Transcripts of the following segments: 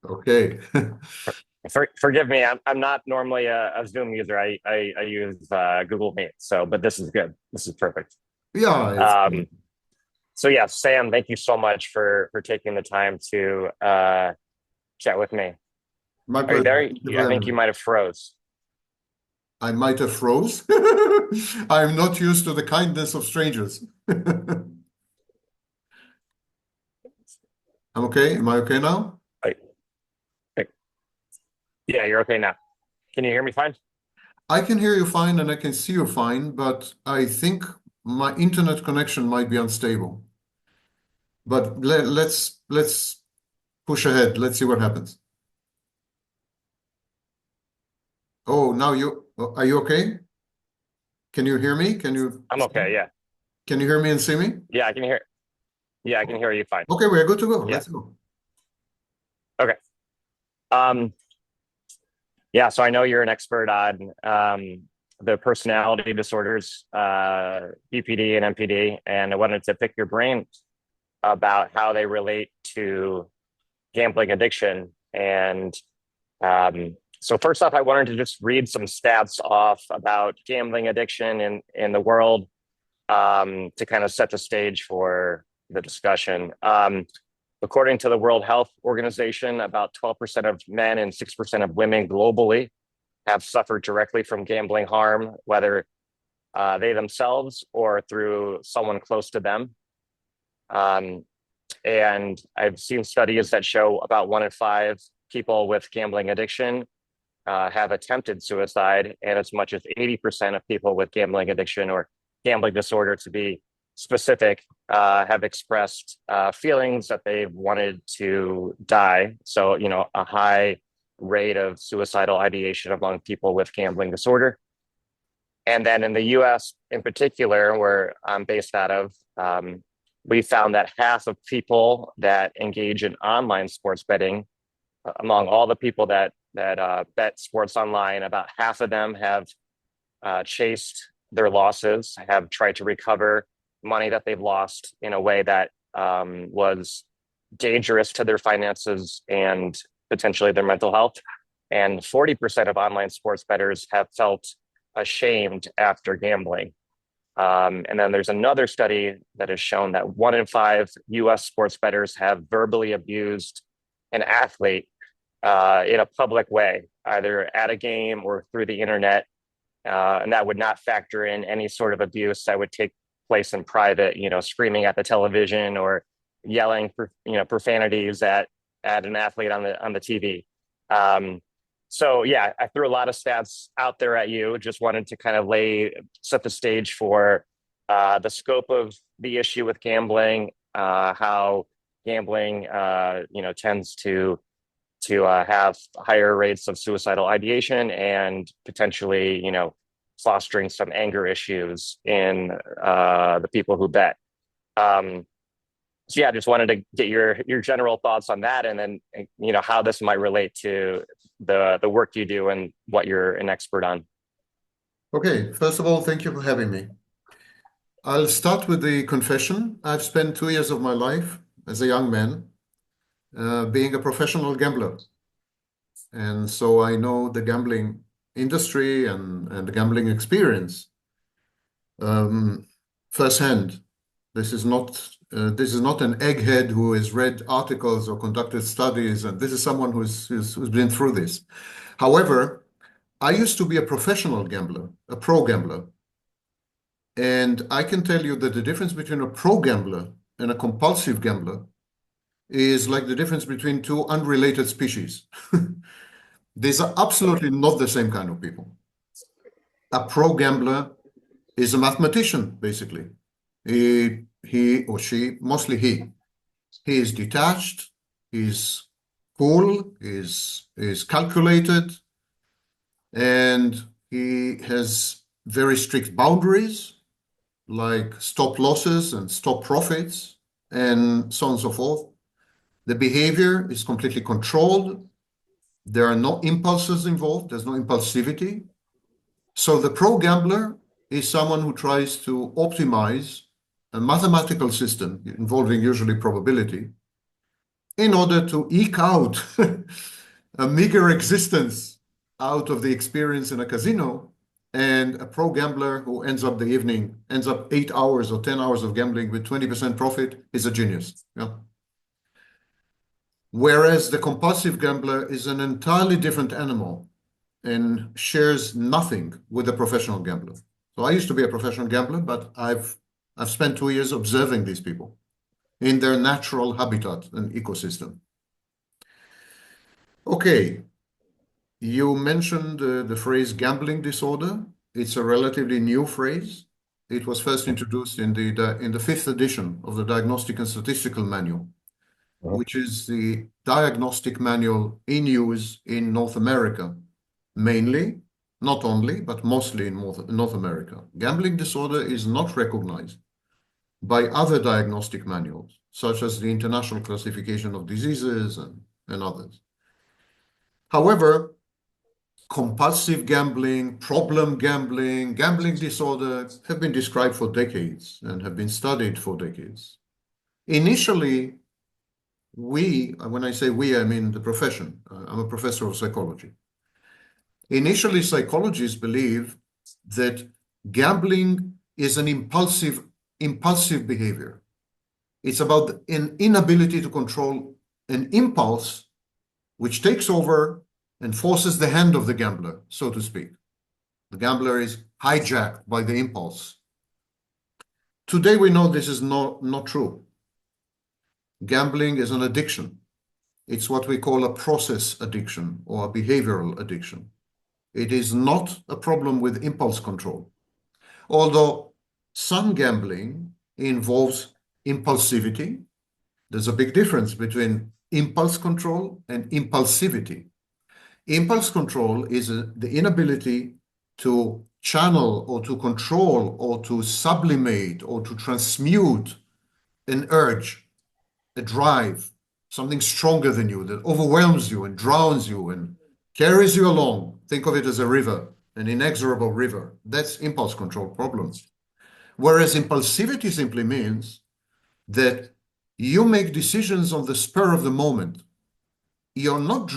Okay. Forgive me, I'm not normally a Zoom user. I use Google Meet, but this is good. This is perfect. Yeah, it's Um, so yeah, Sam, thank you so much for taking the time to chat with me. my Are you pleasure. there? Thank you I for think you having me. might have froze. I might have froze. I'm not used to the kindness of strangers. I'm okay. Am I okay now? Like, like, yeah, you're okay now. Can you hear me fine? I can hear you fine and I can see you fine, but I think my internet connection might be unstable. But let's push ahead. Let's see what happens. Oh, now are you okay? Can you hear me? I'm okay. Yeah, Can you hear me and see me? yeah, I can hear. Yeah, I can hear you fine. Okay, we're good to go. Yeah. Let's go. Okay. Um, yeah, so I know you're an expert on the personality disorders, BPD and MPD, and I wanted to pick your brain about how they relate to gambling addiction. And so, first off, I wanted to just read some stats off about gambling addiction in the world to kind of set the stage for the discussion. According to the World Health Organization, about 12% of men and 6% of women globally have suffered directly from gambling harm, whether they themselves or through someone close to them. Um, and I've seen studies that show about 1 in 5 people with gambling addiction have attempted suicide, and as much as 80% of people with gambling addiction or gambling disorder, to be specific, have expressed feelings that they've wanted to die. So, a high rate of suicidal ideation among people with gambling disorder. And then in the US in particular, where I'm based out of, we found that half of people that engage in online sports betting, among all the people that bet sports online, about half of them have chased their losses, have tried to recover money that they've lost in a way that was dangerous to their finances and potentially their mental health. And 40% of online sports bettors have felt ashamed after gambling. And then there's another study that has shown that 1 in 5 US sports bettors have verbally abused an athlete in a public way, either at a game or through the internet. And that would not factor in any sort of abuse that would take place in private, screaming at the television or yelling, profanities at an athlete on the TV. So yeah, I threw a lot of stats out there at you. Just wanted to kind of set the stage for the scope of the issue with gambling, how gambling, tends to have higher rates of suicidal ideation and potentially, fostering some anger issues in the people who bet. So yeah, I just wanted to get your general thoughts on that, and then how this might relate to the work you do and what you're an expert on. Okay, first of all, thank you for having me. I'll start with the confession. I've spent 2 years of my life as a young man being a professional gambler. And so I know the gambling industry and the gambling experience um, firsthand. This is not an egghead who has read articles or conducted studies, and this is someone who's been through this. However, I used to be a professional gambler, a pro gambler, and I can tell you that the difference between a pro gambler and a compulsive gambler is like the difference between two unrelated species. These are absolutely not the same kind of people. A pro gambler is a mathematician, basically. He or she, mostly he is detached, he's cool, is calculated, and he has very strict boundaries, like stop losses and stop profits, and so on and so forth. The behavior is completely controlled. There are no impulses involved. There's no impulsivity. So the pro gambler is someone who tries to optimize a mathematical system involving usually probability in order to eke out a meager existence out of the experience in a casino. And a pro gambler who ends up 8 hours or 10 hours of gambling with 20% profit is a genius. Yeah. Whereas the compulsive gambler is an entirely different animal and shares nothing with the professional gambler. So I used to be a professional gambler, but I've spent 2 years observing these people in their natural habitat and ecosystem. Okay, you mentioned the phrase gambling disorder. It's a relatively new phrase. It was first introduced in the fifth edition of the Diagnostic and Statistical Manual, which is the diagnostic manual in use in North America, mainly, not only, but mostly in North America. Gambling disorder is not recognized by other diagnostic manuals, such as the International Classification of Diseases and others. However, compulsive gambling, problem gambling, gambling disorder have been described for decades and have been studied for decades. Initially, when I say we, I mean the profession. I'm a professor of psychology. Initially, psychologists believe that gambling is an impulsive behavior. It's about an inability to control an impulse which takes over and forces the hand of the gambler, so to speak. The gambler is hijacked by the impulse. Today, we know this is not true. Gambling is an addiction. It's what we call a process addiction or a behavioral addiction. It is not a problem with impulse control. Although some gambling involves impulsivity, there's a big difference between impulse control and impulsivity. Impulse control is the inability to channel or to control or to sublimate or to transmute an urge, a drive, something stronger than you that overwhelms you and drowns you and carries you along. Think of it as a river, an inexorable river. That's impulse control problems. Whereas impulsivity simply means that you make decisions on the spur of the moment. You're not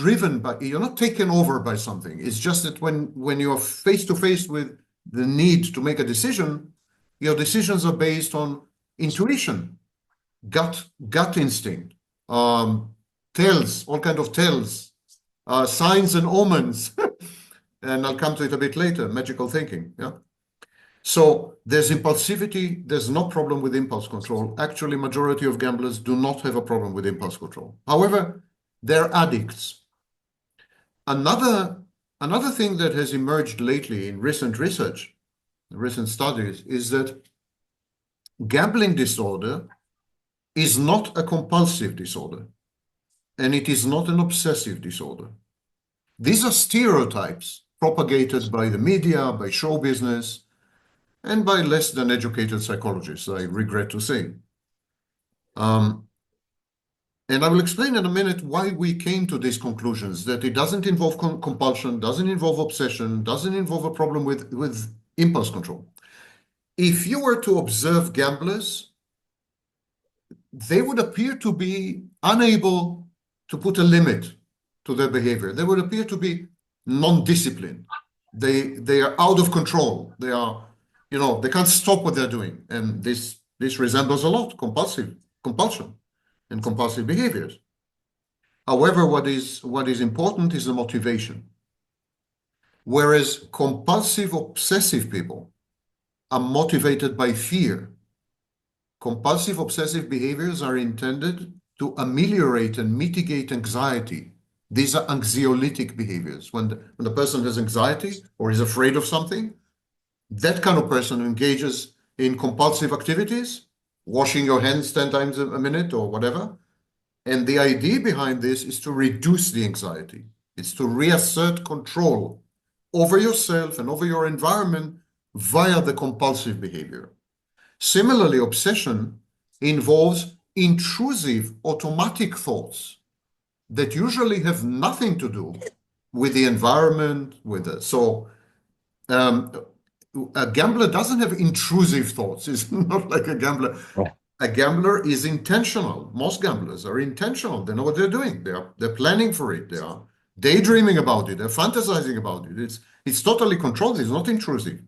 taken over by something. It's just that when you're face to face with the need to make a decision, your decisions are based on intuition, gut instinct, tells, all kind of tells, signs and omens. And I'll come to it a bit later, magical thinking. Yeah. So there's impulsivity. There's no problem with impulse control. Actually, majority of gamblers do not have a problem with impulse control. However, they're addicts. Another thing that has emerged lately in recent research, recent studies, is that gambling disorder is not a compulsive disorder, and it is not an obsessive disorder. These are stereotypes propagated by the media, by show business, and by less than educated psychologists, I regret to say. And I will explain in a minute why we came to these conclusions, that it doesn't involve compulsion, doesn't involve obsession, doesn't involve a problem with impulse control. If you were to observe gamblers, they would appear to be unable to put a limit to their behavior. They would appear to be non-disciplined. They are out of control. They are, they can't stop what they're doing. And this resembles a lot compulsion and compulsive behaviors. However, what is important is the motivation. Whereas compulsive obsessive people are motivated by fear, compulsive obsessive behaviors are intended to ameliorate and mitigate anxiety. These are anxiolytic behaviors. When the person has anxiety or is afraid of something, that kind of person engages in compulsive activities, washing your hands 10 times a minute or whatever. And the idea behind this is to reduce the anxiety. It's to reassert control over yourself and over your environment via the compulsive behavior. Similarly, obsession involves intrusive automatic thoughts that usually have nothing to do with the environment, a gambler doesn't have intrusive thoughts. It's not like a gambler A gambler is intentional. Most gamblers are intentional. They know what they're doing. They're planning for it. They are daydreaming about it. They're fantasizing about it. It's totally controlled. It's not intrusive.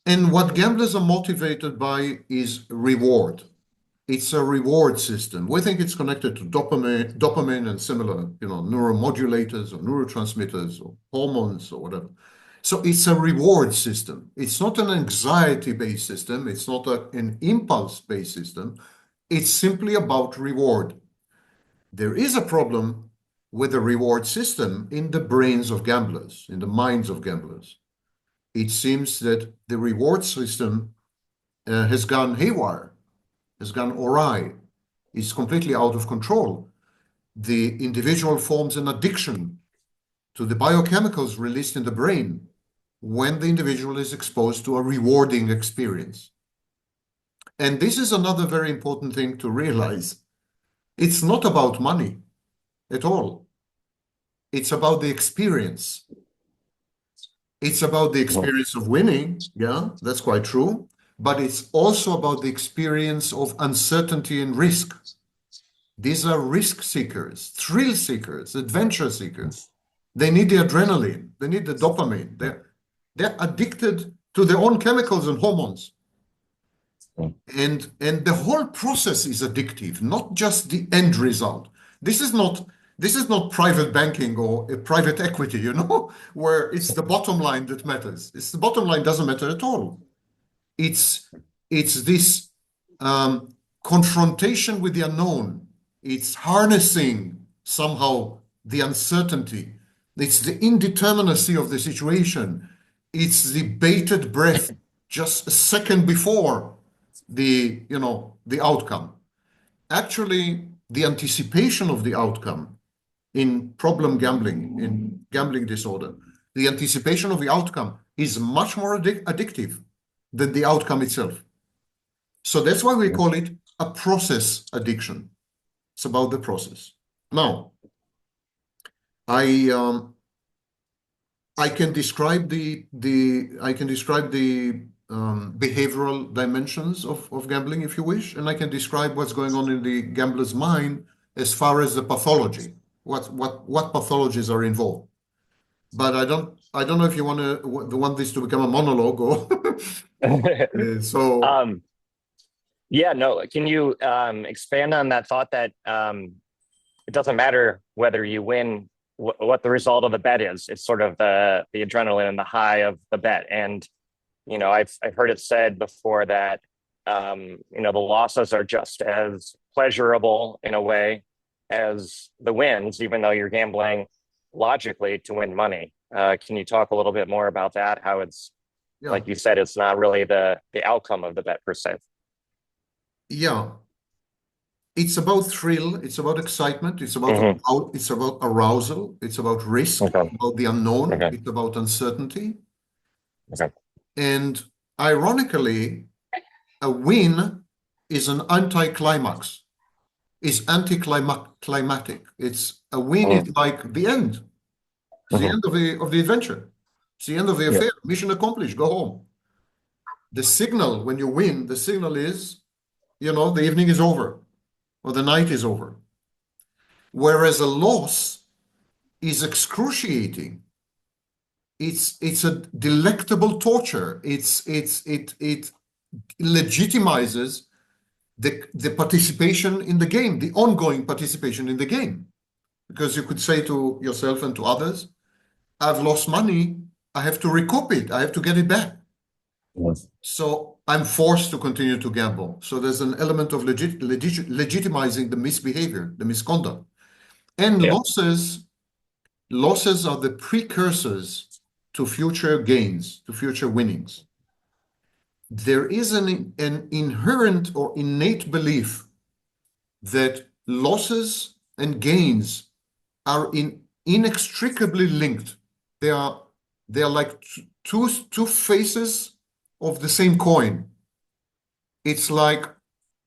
And what gamblers are motivated by is reward. It's a reward system. We think it's connected to dopamine and similar, neuromodulators or neurotransmitters or hormones or whatever. So it's a reward system. It's not an anxiety-based system. It's not an impulse-based system. It's simply about reward. There is a problem with the reward system in the brains of gamblers, in the minds of gamblers. It seems that the reward system has gone haywire, has gone awry, is completely out of control. The individual forms an addiction to the biochemicals released in the brain when the individual is exposed to a rewarding experience. And this is another very important thing to realize. It's not about money at all. It's about the experience. It's about the experience of winning. Yeah, that's quite true. But it's also about the experience of uncertainty and risk. These are risk seekers, thrill seekers, adventure seekers. They need the adrenaline. They need the dopamine. They're addicted to their own chemicals and hormones. And the whole process is addictive, not just the end result. This is not private banking or a private equity, where it's the bottom line that matters. The bottom line doesn't matter at all. It's this confrontation with the unknown. It's harnessing somehow the uncertainty. It's the indeterminacy of the situation. It's the bated breath just a second before the outcome. Actually, the anticipation of the outcome in problem gambling, in gambling disorder, the anticipation of the outcome is much more addictive than the outcome itself. So that's why we call it a process addiction. It's about the process. Now, I can describe the behavioral dimensions of gambling, if you wish, and I can describe what's going on in the gambler's mind as far as the pathology, what pathologies are involved. But I don't know if you want this to become a monologue or so. Yeah, no. Can you expand on that thought that it doesn't matter whether you win, what the result of the bet is. It's sort of the adrenaline and the high of the bet. And I've heard it said before that the losses are just as pleasurable in a way as the wins, even though you're gambling logically to win money. Can you talk a little bit more about that? How it's, like you said, it's not really the outcome of the bet per se. Yeah. It's about thrill, it's about excitement, it's about arousal, it's about risk, about the unknown, it's about uncertainty. And ironically, a win is an anticlimax, is anticlimactic. It's a win is like the end. It's the end of the adventure. It's the end of the affair. Mission accomplished, go home. The signal when you win, the signal is, the evening is over or the night is over. Whereas a loss is excruciating. It's a delectable torture. It legitimizes the participation in the game, the ongoing participation in the game. Because you could say to yourself and to others, I've lost money, I have to recoup it, I have to get it back. So I'm forced to continue to gamble. So there's an element of legitimizing the misbehavior, the misconduct. And losses are the precursors to future gains, to future winnings. There is an inherent or innate belief that losses and gains are inextricably linked. They are like two faces of the same coin. It's like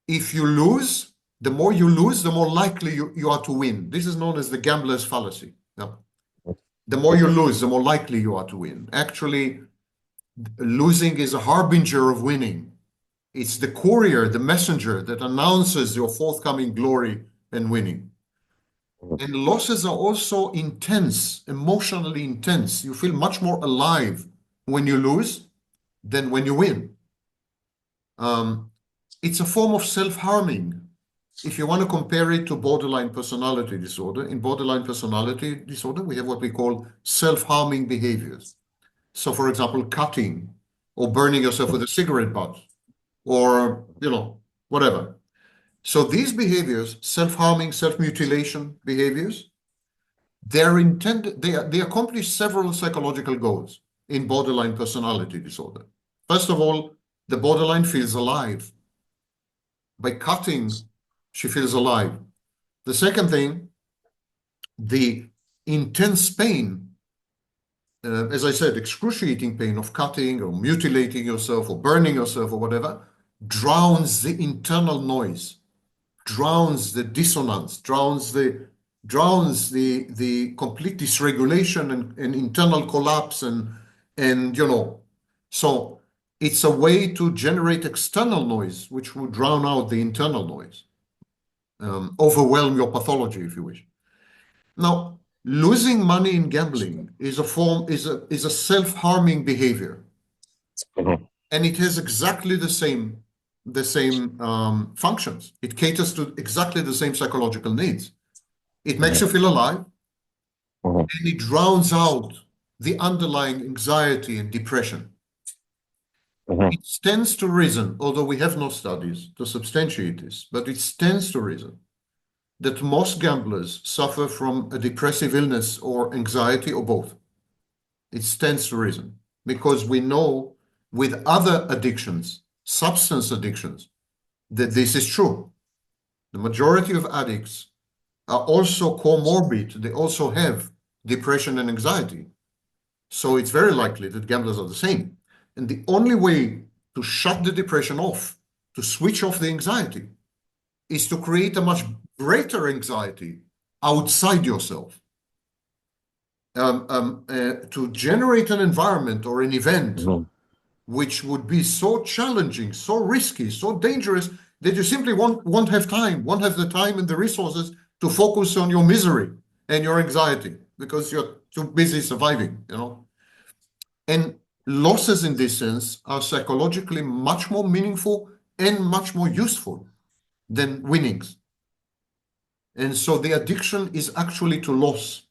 if you lose, the more you lose, the more likely you are to win. This is known as the gambler's fallacy. No. The more you lose, the more likely you are to win. Actually, losing is a harbinger of winning. It's the courier, the messenger that announces your forthcoming glory and winning. And losses are also intense, emotionally intense. You feel much more alive when you lose than when you win. It's a form of self-harming. If you want to compare it to borderline personality disorder, in borderline personality disorder, we have what we call self-harming behaviors. So, for example, cutting or burning yourself with a cigarette butt or, whatever. So these behaviors, self-harming, self-mutilation behaviors, they're intended, they accomplish several psychological goals in borderline personality disorder. First of all, the borderline feels alive. By cutting, she feels alive. The second thing, the intense pain, as I said, excruciating pain of cutting or mutilating yourself or burning yourself or whatever, drowns the internal noise, drowns the dissonance, drowns the complete dysregulation and internal collapse and so it's a way to generate external noise which would drown out the internal noise, overwhelm your pathology if you wish. Now, losing money in gambling is a self-harming behavior, and it has exactly the same functions. It caters to exactly the same psychological needs. It makes you feel alive, and it drowns out the underlying anxiety and depression. It stands to reason, although we have no studies to substantiate this, but it stands to reason that most gamblers suffer from a depressive illness or anxiety or both. It stands to reason because we know with other addictions, substance addictions, that this is true. The majority of addicts are also comorbid. They also have depression and anxiety. So it's very likely that gamblers are the same. And the only way to shut the depression off, to switch off the anxiety, is to create a much greater anxiety outside yourself. To generate an environment or an event which would be so challenging, so risky, so dangerous that you simply won't have the time and the resources to focus on your misery and your anxiety because you're too busy surviving, And losses in this sense are psychologically much more meaningful and much more useful than winnings. And so the addiction is actually to loss,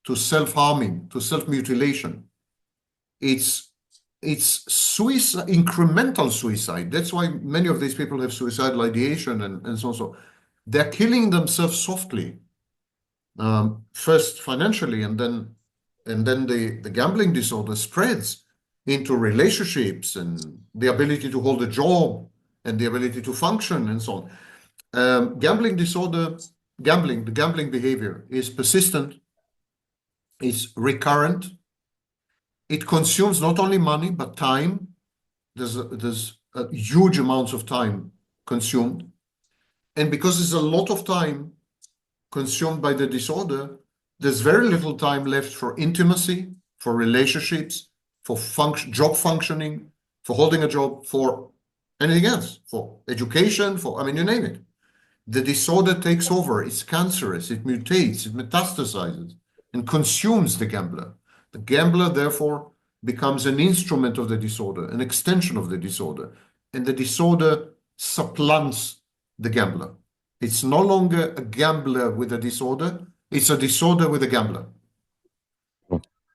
to self-harming, to self-mutilation. It's suicide, incremental suicide. That's why many of these people have suicidal ideation and so on. So they're killing themselves softly, first financially, and then the gambling disorder spreads into relationships and the ability to hold a job and the ability to function and so on. Gambling disorder, the gambling behavior is persistent, it's recurrent, it consumes not only money but time. There's a huge amounts of time consumed, and because there's a lot of time consumed by the disorder, there's very little time left for intimacy, for relationships, for job functioning, for holding a job, for anything else, for education, you name it. The disorder takes over. It's cancerous. It mutates. It metastasizes and consumes the gambler. The gambler, therefore, becomes an instrument of the disorder, an extension of the disorder, and the disorder supplants the gambler. It's no longer a gambler with a disorder. It's a disorder with a gambler.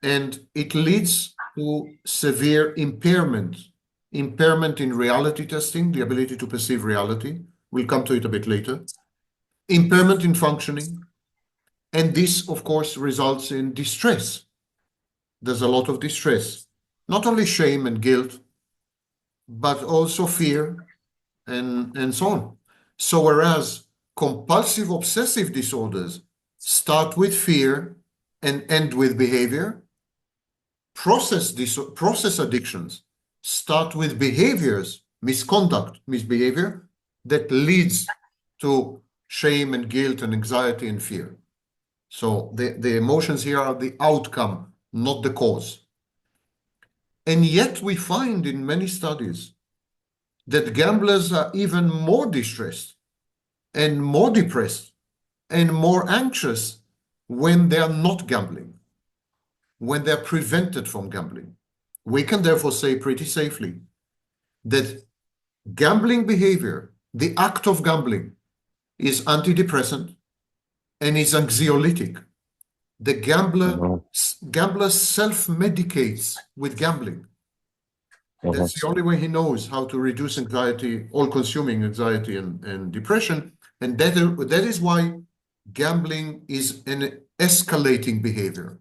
And it leads to severe impairment in reality testing, the ability to perceive reality. We'll come to it a bit later. Impairment in functioning. And this, of course, results in distress. There's a lot of distress. Not only shame and guilt, but also fear and so on. So whereas compulsive obsessive disorders start with fear and end with behavior, process addictions start with behaviors, misconduct, misbehavior, that leads to shame and guilt and anxiety and fear. So the emotions here are the outcome, not the cause. And yet we find in many studies that gamblers are even more distressed and more depressed and more anxious when they are not gambling, when they're prevented from gambling. We can therefore say pretty safely that gambling behavior, the act of gambling, is antidepressant and is anxiolytic. The gambler self-medicates with gambling. That's the only way he knows how to reduce anxiety, all-consuming anxiety and depression. And that is why gambling is an escalating behavior.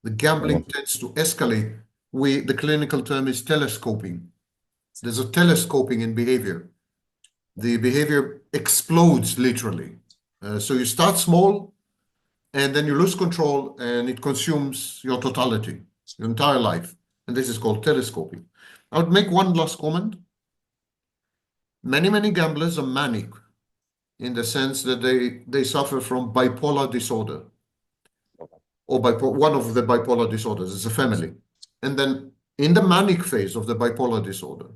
The gambling tends to escalate. The clinical term is telescoping. There's a telescoping in behavior. The behavior explodes literally. So you start small, and then you lose control, and it consumes your totality, your entire life. And this is called telescoping. I would make one last comment. Many gamblers are manic in the sense that they suffer from bipolar disorder, or one of the bipolar disorders. It's a family. And then in the manic phase of the bipolar disorder,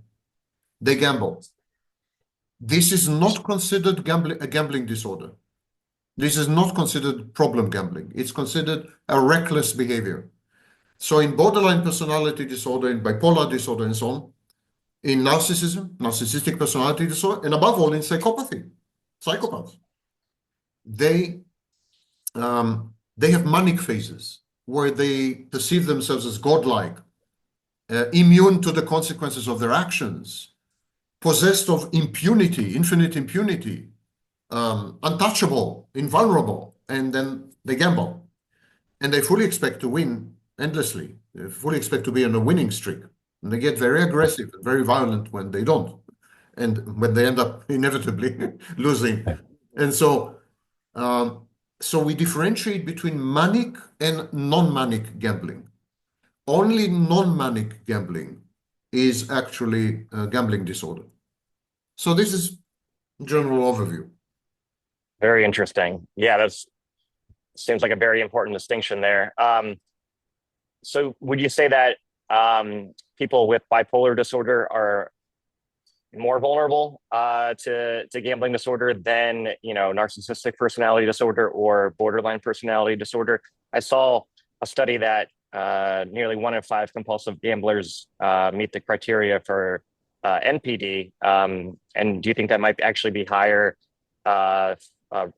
they gamble. This is not considered a gambling disorder. This is not considered problem gambling. It's considered a reckless behavior. So in borderline personality disorder, in bipolar disorder, and so on, in narcissism, narcissistic personality disorder, and above all in psychopathy, psychopaths, they have manic phases where they perceive themselves as godlike, immune to the consequences of their actions, possessed of impunity, infinite impunity, untouchable, invulnerable, and then they gamble. And they fully expect to win endlessly. They fully expect to be on a winning streak. And they get very aggressive and very violent when they don't, and when they end up inevitably losing. And so we differentiate between manic and non-manic gambling. Only non-manic gambling is actually a gambling disorder. So this is general overview. Very interesting. Yeah, that seems like a very important distinction there. So would you say that people with bipolar disorder are more vulnerable to gambling disorder than, narcissistic personality disorder or borderline personality disorder? I saw a study that nearly 1 in 5 compulsive gamblers meet the criteria for NPD. And do you think that might actually be higher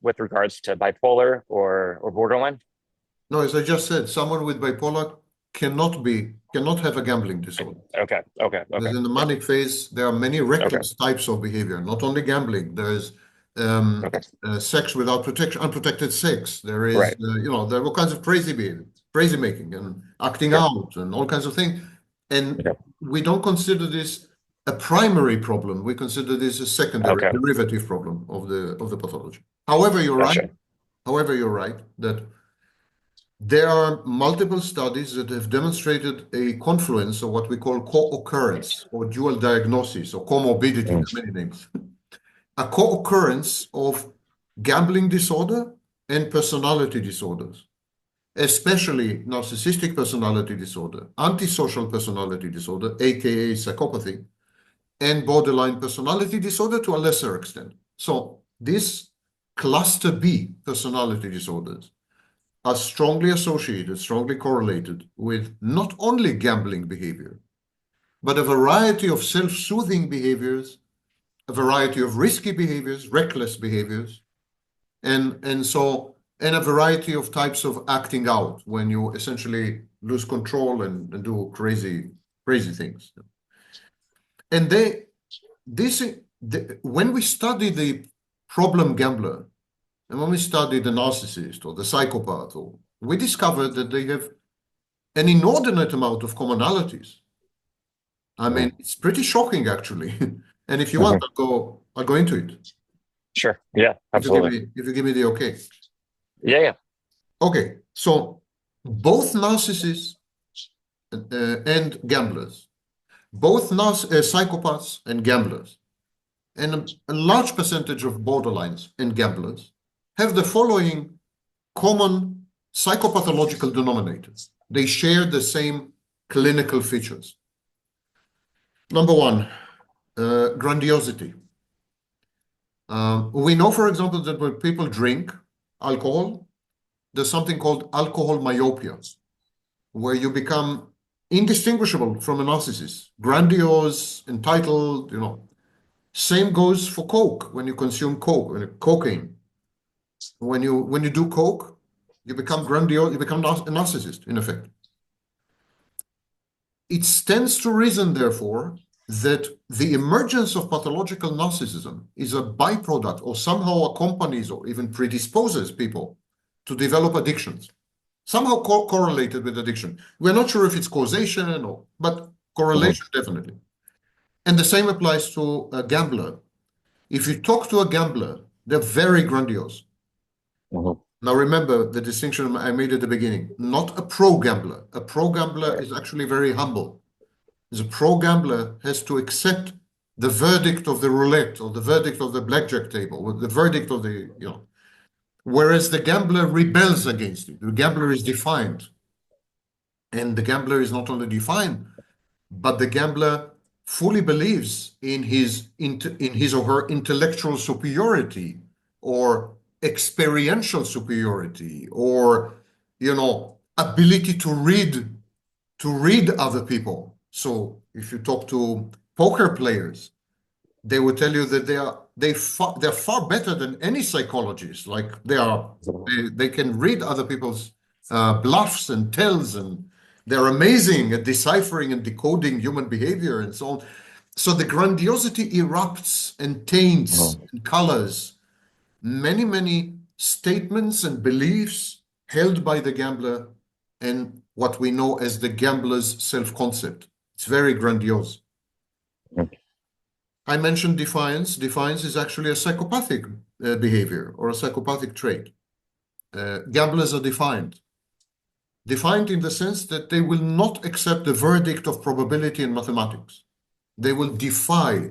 with regards to bipolar or borderline? No, as I just said, someone with bipolar cannot have a gambling disorder. Okay. Because in the manic phase, there are many reckless types of behavior, not only gambling. There is sex without protection, unprotected sex. There is, Right. there are all kinds of crazy behavior, crazy making and acting out and all kinds of things. And we don't consider this a primary problem. We consider this a secondary derivative problem of the pathology. However, you're right. However, you're right that there are multiple studies that have demonstrated a confluence of what we call co-occurrence or dual diagnosis or comorbidity, there are many names. A co-occurrence of gambling disorder and personality disorders, especially narcissistic personality disorder, antisocial personality disorder, aka psychopathy, and borderline personality disorder to a lesser extent. So this cluster B personality disorders are strongly associated, strongly correlated with not only gambling behavior, but a variety of self-soothing behaviors, a variety of risky behaviors, reckless behaviors, and a variety of types of acting out when you essentially lose control and do crazy things. And when we study the problem gambler, and when we study the narcissist or the psychopath, we discovered that they have an inordinate amount of commonalities. I mean, it's pretty shocking, actually. And if you want, I'll go into it. Sure. Yeah, absolutely. If you give me the okay. Yeah. Okay. So both narcissists and gamblers, both psychopaths and gamblers, and a large percentage of borderlines and gamblers have the following common psychopathological denominators. They share the same clinical features. Number one, Grandiosity. We know, for example, that when people drink alcohol, there's something called alcohol myopia, where you become indistinguishable from a narcissist, grandiose, entitled, you know. Same goes for coke. When you consume coke, cocaine, when you do coke, you become grandiose, you become a narcissist, in effect. It stands to reason, therefore, that the emergence of pathological narcissism is a byproduct or somehow accompanies or even predisposes people to develop addictions, somehow correlated with addiction. We're not sure if it's causation but correlation definitely. And the same applies to a gambler. If you talk to a gambler, they're very grandiose. Now remember the distinction I made at the beginning, not a pro gambler. A pro gambler is actually very humble. The pro gambler has to accept the verdict of the roulette or the verdict of the blackjack table, or the verdict of the, whereas the gambler rebels against it. The gambler is defiant. And the gambler is not only defiant, but the gambler fully believes in his or her intellectual superiority or experiential superiority or ability to read other people. So if you talk to poker players, they will tell you that they're far better than any psychologist. Like they can read other people's bluffs and tells, and they're amazing at deciphering and decoding human behavior and so on. So the grandiosity erupts and taints and colors many, many statements and beliefs held by the gambler and what we know as the gambler's self-concept. It's very grandiose. I mentioned defiance. Defiance is actually a psychopathic behavior or a psychopathic trait. Gamblers are defiant. Defiant in the sense that they will not accept the verdict of probability in mathematics. They will defy.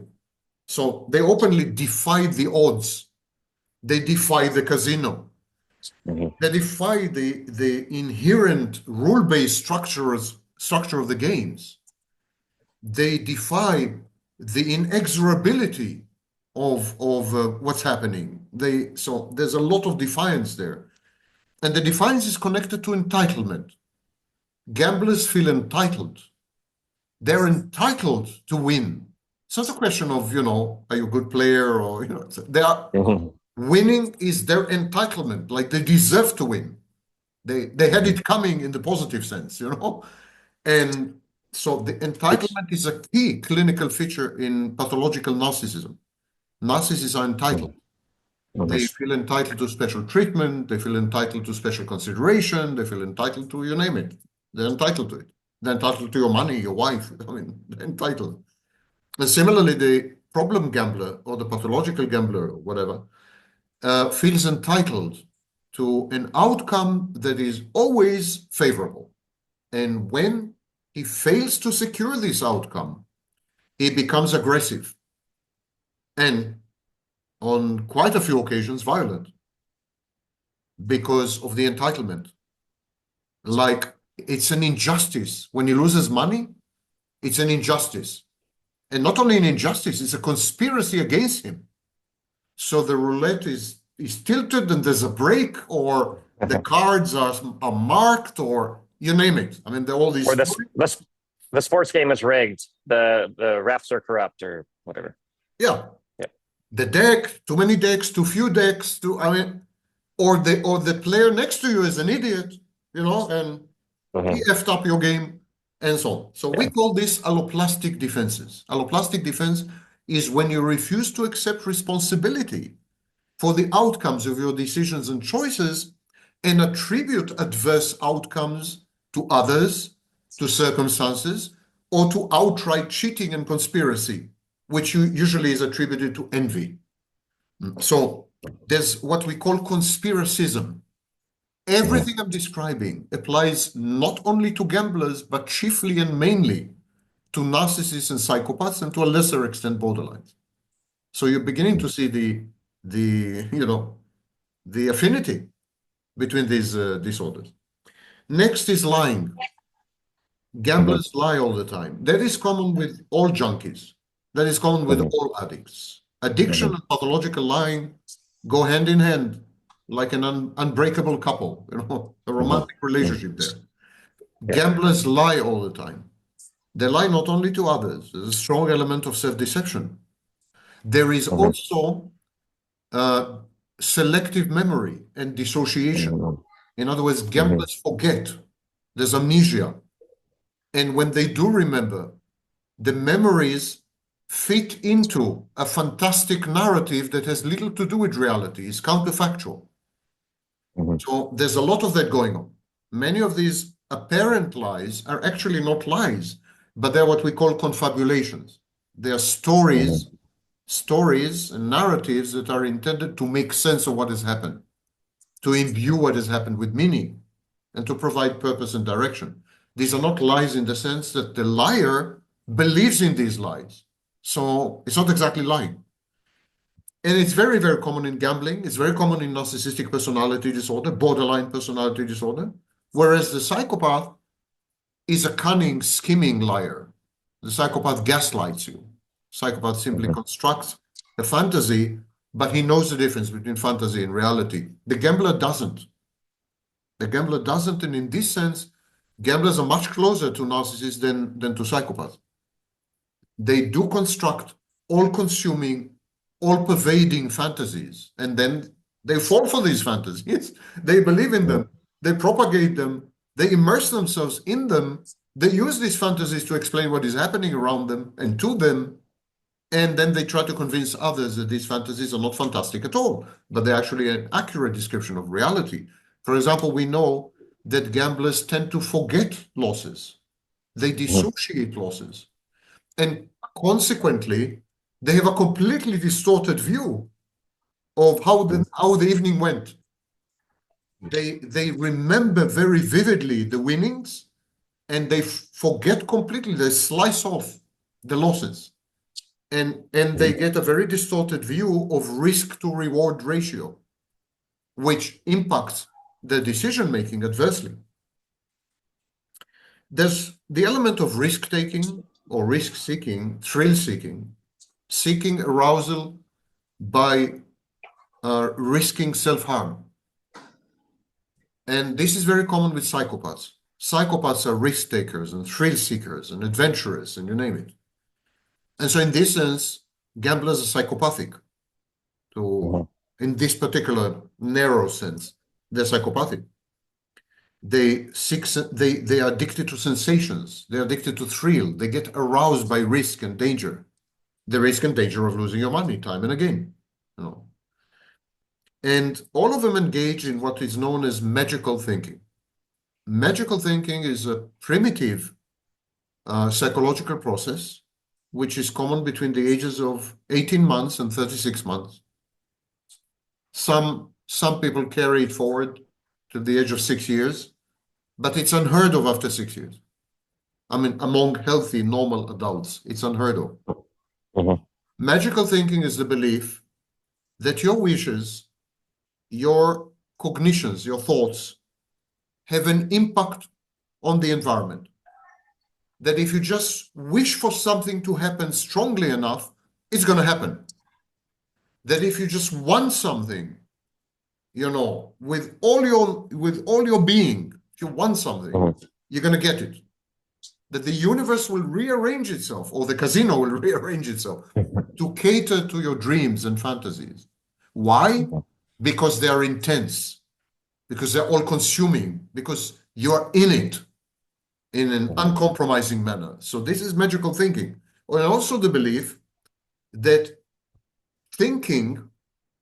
So they openly defy the odds. They defy the casino. They defy the inherent rule-based structure of the games. They defy the inexorability of what's happening. So there's a lot of defiance there. And the defiance is connected to entitlement. Gamblers feel entitled. They're entitled to win. It's not a question of, are you a good player or, they are winning is their entitlement. Like they deserve to win. They had it coming in the positive sense, And so the entitlement is a key clinical feature in pathological narcissism. Narcissists are entitled. They feel entitled to special treatment. They feel entitled to special consideration. They feel entitled to, you name it. They're entitled to it. They're entitled to your money, your wife. They're entitled. And similarly, the problem gambler or the pathological gambler or whatever feels entitled to an outcome that is always favorable. And when he fails to secure this outcome, he becomes aggressive and on quite a few occasions violent because of the entitlement. Like it's an injustice. When he loses money, it's an injustice. And not only an injustice, it's a conspiracy against him. So the roulette is tilted and there's a break or the cards are marked or you name it. I mean, all these. Or the sports game is rigged. The refs are corrupt or whatever. Yeah. The deck, too many decks, too few decks, or the player next to you is an idiot, and he effed up your game and so on. So we call this alloplastic defenses. Alloplastic defense is when you refuse to accept responsibility for the outcomes of your decisions and choices and attribute adverse outcomes to others, to circumstances, or to outright cheating and conspiracy, which usually is attributed to envy. So there's what we call conspiracism. Everything I'm describing applies not only to gamblers, but chiefly and mainly to narcissists and psychopaths, and to a lesser extent, borderlines. So you're beginning to see the affinity between these disorders. Next is lying. Gamblers lie all the time. That is common with all junkies. That is common with all addicts. Addiction and pathological lying go hand in hand, like an unbreakable couple, a romantic relationship there. Yeah. Gamblers lie all the time. They lie not only to others, there's a strong element of self-deception. There is also selective memory and dissociation. In other words, gamblers forget. There's amnesia. And when they do remember, the memories fit into a fantastic narrative that has little to do with reality. It's counterfactual. So there's a lot of that going on. Many of these apparent lies are actually not lies, but they're what we call confabulations. They are stories and narratives that are intended to make sense of what has happened, to imbue what has happened with meaning, and to provide purpose and direction. These are not lies in the sense that the liar believes in these lies. So it's not exactly lying. And it's very, very common in gambling. It's very common in narcissistic personality disorder, borderline personality disorder. Whereas the psychopath is a cunning, scheming liar. The psychopath gaslights you. Psychopath simply constructs a fantasy, but he knows the difference between fantasy and reality. The gambler doesn't. The gambler doesn't, and in this sense, gamblers are much closer to narcissists than to psychopaths. They do construct all-consuming, all-pervading fantasies, and then they fall for these fantasies. They believe in them. They propagate them. They immerse themselves in them. They use these fantasies to explain what is happening around them and to them, and then they try to convince others that these fantasies are not fantastic at all, but they're actually an accurate description of reality. For example, we know that gamblers tend to forget losses. They dissociate losses. And consequently, they have a completely distorted view of how the evening went. They remember very vividly the winnings, and they forget completely. They slice off the losses. And they get a very distorted view of risk to reward ratio, which impacts the decision-making adversely. There's the element of risk-taking or risk-seeking, thrill-seeking, seeking arousal by risking self-harm. And this is very common with psychopaths. Psychopaths are risk-takers and thrill-seekers and adventurers, and you name it. And so in this sense, gamblers are psychopathic. In this particular narrow sense, they're psychopathic. They are addicted to sensations. They're addicted to thrill. They get aroused by risk and danger. The risk and danger of losing your money time and again. And all of them engage in what is known as magical thinking. Magical thinking is a primitive psychological process which is common between the ages of 18 months and 36 months. Some people carry it forward to the age of 6 years, but it's unheard of after 6 years. I mean, among healthy, normal adults, it's unheard of. Magical thinking is the belief that your wishes, your cognitions, your thoughts have an impact on the environment. That if you just wish for something to happen strongly enough, it's going to happen. That if you just want something, with all your being, if you want something, you're going to get it. That the universe will rearrange itself, or the casino will rearrange itself to cater to your dreams and fantasies. Why? Because they are intense, because they're all-consuming, because you're in it in an uncompromising manner. So this is magical thinking. And also the belief that thinking,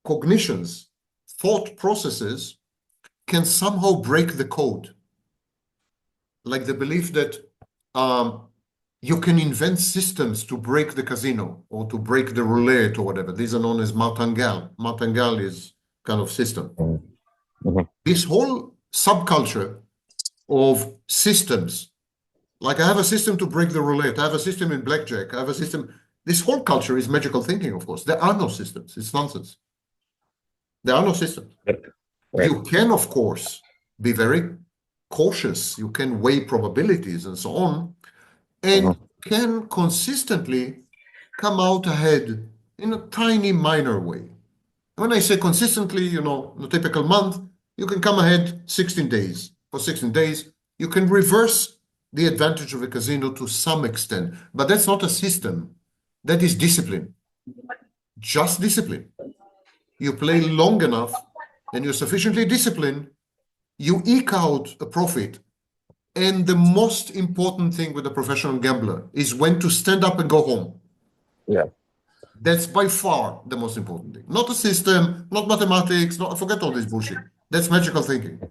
cognitions, thought processes can somehow break the code. Like the belief that you can invent systems to break the casino or to break the roulette or whatever. These are known as martingale. Martingale is kind of system. This whole subculture of systems, like I have a system to break the roulette, I have a system in blackjack, I have a system. This whole culture is magical thinking, of course. There are no systems. It's nonsense. There are no systems. Right. You can, of course, be very cautious. You can weigh probabilities and so on, and can consistently come out ahead in a tiny, minor way. When I say consistently, in a typical month, you can come ahead 16 days. For 16 days, you can reverse the advantage of a casino to some extent, but that's not a system. That is discipline. Just discipline. You play long enough and you're sufficiently disciplined, you eke out a profit. And the most important thing with a professional gambler is when to stand up and go home. Yeah. That's by far the most important thing. Not a system, not mathematics, forget all this bullshit. That's magical thinking. Well,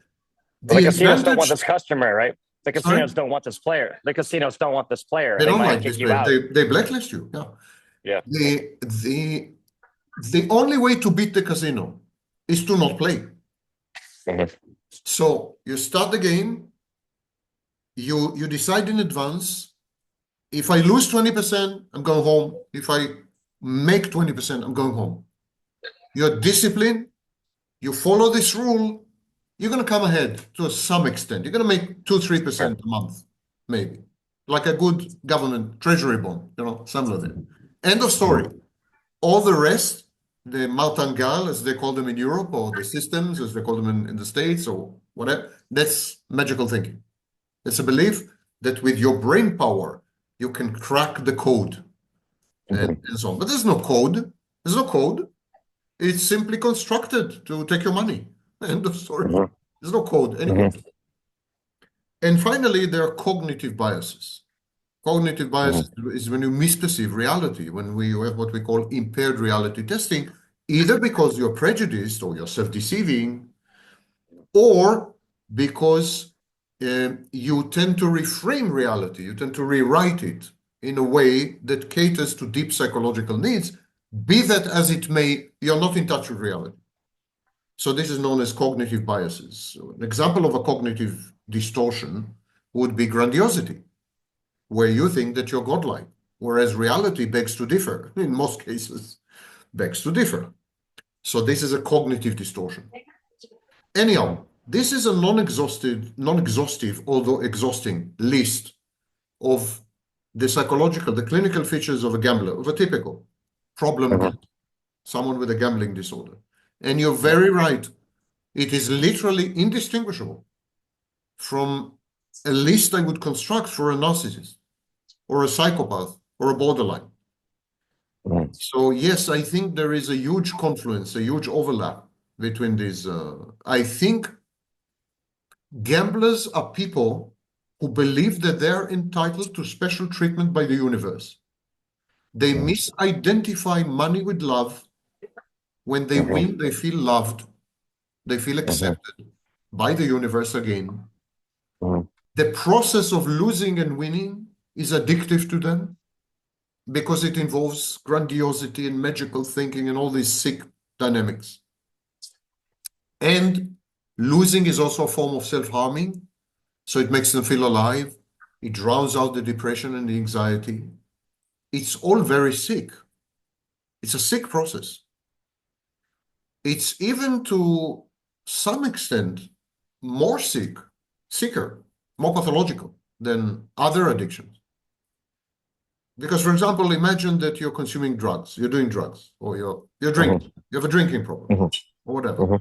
the The casinos don't want advantage, this customer, right? The sorry, casinos don't want this player. The casinos don't want this player, they and they don't might like kick this you player. out. They blacklist you. Yeah. Yeah. The only way to beat the casino is to not play. Mhm. So you start the game, you decide in advance, if I lose 20%, I'm going home. If I make 20%, I'm going home. You're disciplined, you follow this rule, you're going to come ahead to some extent. You're going to make 2-3% a month, maybe. Like a good government treasury bond, something like that. End of story. All the rest, the martingale, as they call them in Europe, or the systems, as they call them in the States, or whatever, that's magical thinking. It's a belief that with your brain power, you can crack the code and so on. But there's no code. There's no code. It's simply constructed to take your money. End of story. Mhm. There's no code anywhere. And finally, there are cognitive biases. Cognitive biases is when you misperceive reality, when we have what we call impaired reality testing, either because you're prejudiced or you're self-deceiving, or because you tend to reframe reality, you tend to rewrite it in a way that caters to deep psychological needs, be that as it may, you're not in touch with reality. So this is known as cognitive biases. So an example of a cognitive distortion would be grandiosity, where you think that you're godlike, whereas reality begs to differ, in most cases, begs to differ. So this is a cognitive distortion. Anyhow, this is a non-exhaustive, although exhausting list of the clinical features of a gambler, of a typical problem gambler, someone with a gambling disorder. And you're very right. It is literally indistinguishable from a list I would construct for a narcissist or a psychopath or a borderline. So yes, I think there is a huge confluence, a huge overlap between these. I think gamblers are people who believe that they're entitled to special treatment by the universe. They misidentify money with love. When they win, they feel loved. They feel accepted by the universe again. The process of losing and winning is addictive to them because it involves grandiosity and magical thinking and all these sick dynamics. And losing is also a form of self-harming, so it makes them feel alive. It drowns out the depression and the anxiety. It's all very sick. It's a sick process. It's even to some extent more sicker, more pathological than other addictions. Because, for example, imagine that you're consuming drugs, you're doing drugs, or you're drinking, you have a drinking problem, or whatever.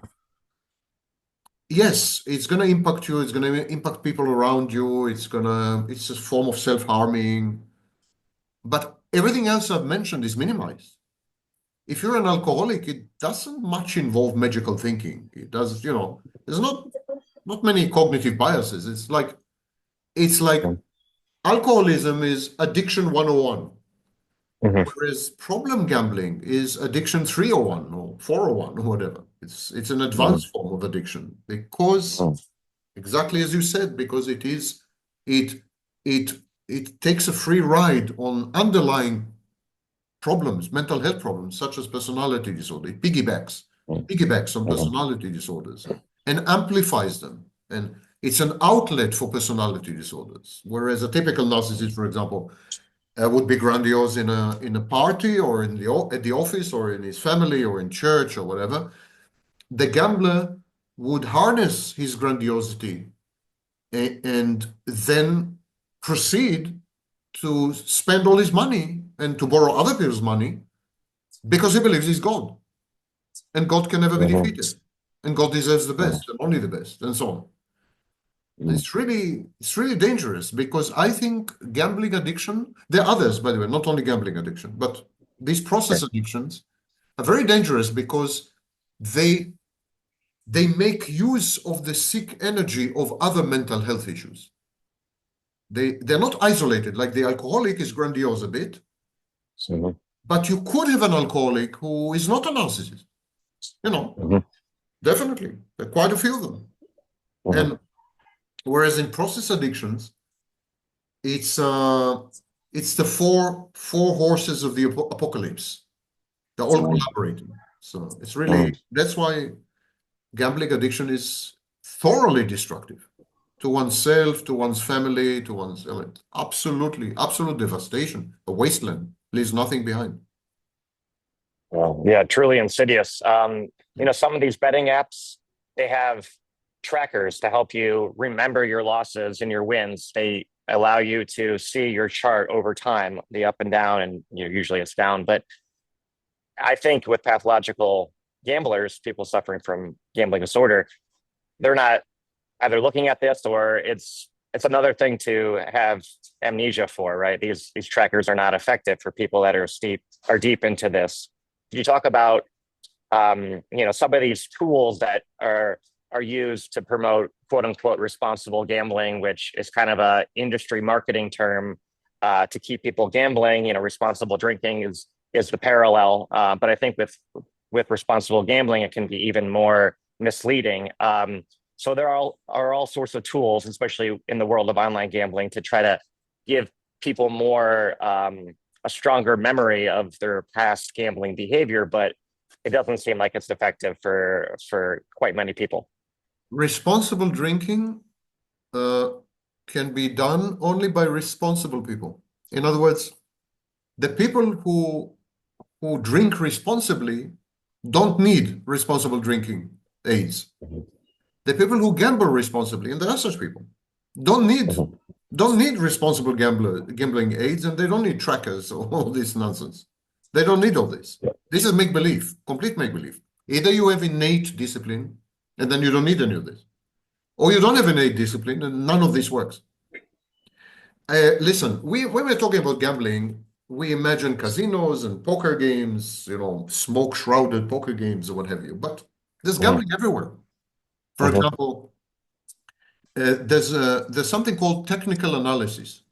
Yes, it's going to impact you, it's going to impact people around you, it's a form of self-harming, but everything else I've mentioned is minimized. If you're an alcoholic, it doesn't much involve magical thinking. It does, there's not many cognitive biases. It's like alcoholism is addiction 101, whereas problem gambling is addiction 301 or 401 or whatever. It's an advanced form of addiction because exactly as you said, because it takes a free ride on underlying problems, mental health problems, such as personality disorder. It piggybacks on personality disorders and amplifies them. And it's an outlet for personality disorders. Whereas a typical narcissist, for example, would be grandiose in a party or at the office or in his family or in church or whatever. The gambler would harness his grandiosity and then proceed to spend all his money and to borrow other people's money because he believes he's God and God can never be Mhm. defeated and God deserves the Mhm. best and only the best and so on. Mhm. It's really dangerous because I think gambling addiction, there are others, by the way, not only gambling addiction, but these process Sure. addictions are very dangerous because they they make use of the sick energy of other mental health issues. They're not isolated, like the alcoholic is grandiose a bit, Mhm. but you could have an alcoholic who is not a narcissist, you know, Mhm. definitely. There are quite a few of them. Mhm. And whereas in process addictions, it's uh it's the four horses of the apocalypse. They're all Mhm. collaborating. So it's Mhm. really that's why gambling addiction is thoroughly destructive to oneself, to one's family, to one's I mean, absolutely, absolute devastation. A wasteland leaves nothing behind. Well, yeah, truly insidious. Some of these betting apps, they have trackers to help you remember your losses and your wins. They allow you to see your chart over time, the up and down, and usually it's down. But I think with pathological gamblers, people suffering from gambling disorder, they're not either looking at this or it's another thing to have amnesia for, right? These trackers are not effective for people that are deep into this. Can you talk about some of these tools that are used to promote quote unquote responsible gambling, which is kind of a industry marketing term to keep people gambling. Responsible drinking is the parallel, but I think with responsible gambling, it can be even more misleading. So there are all sorts of tools, especially in the world of online gambling, to try to give people more a stronger memory of their past gambling behavior, but it doesn't seem like it's effective for quite many people. Responsible drinking uh, can be done only by responsible people. In other words, the people who drink responsibly don't need responsible drinking aids. Mhm. The people who gamble responsibly, and there are such people, don't need Mhm. don't need responsible gambling aids, and they don't need trackers or all this nonsense. They don't need all this. Yeah. This is make believe, complete make believe. Either you have innate discipline, and then you don't need any of this, or you don't have innate discipline, and none of this works. Listen, when we're talking about gambling, we imagine casinos and poker games, smoke-shrouded poker games or what have you. But there's Mhm. gambling everywhere. For Mhm. example, there's something called technical analysis.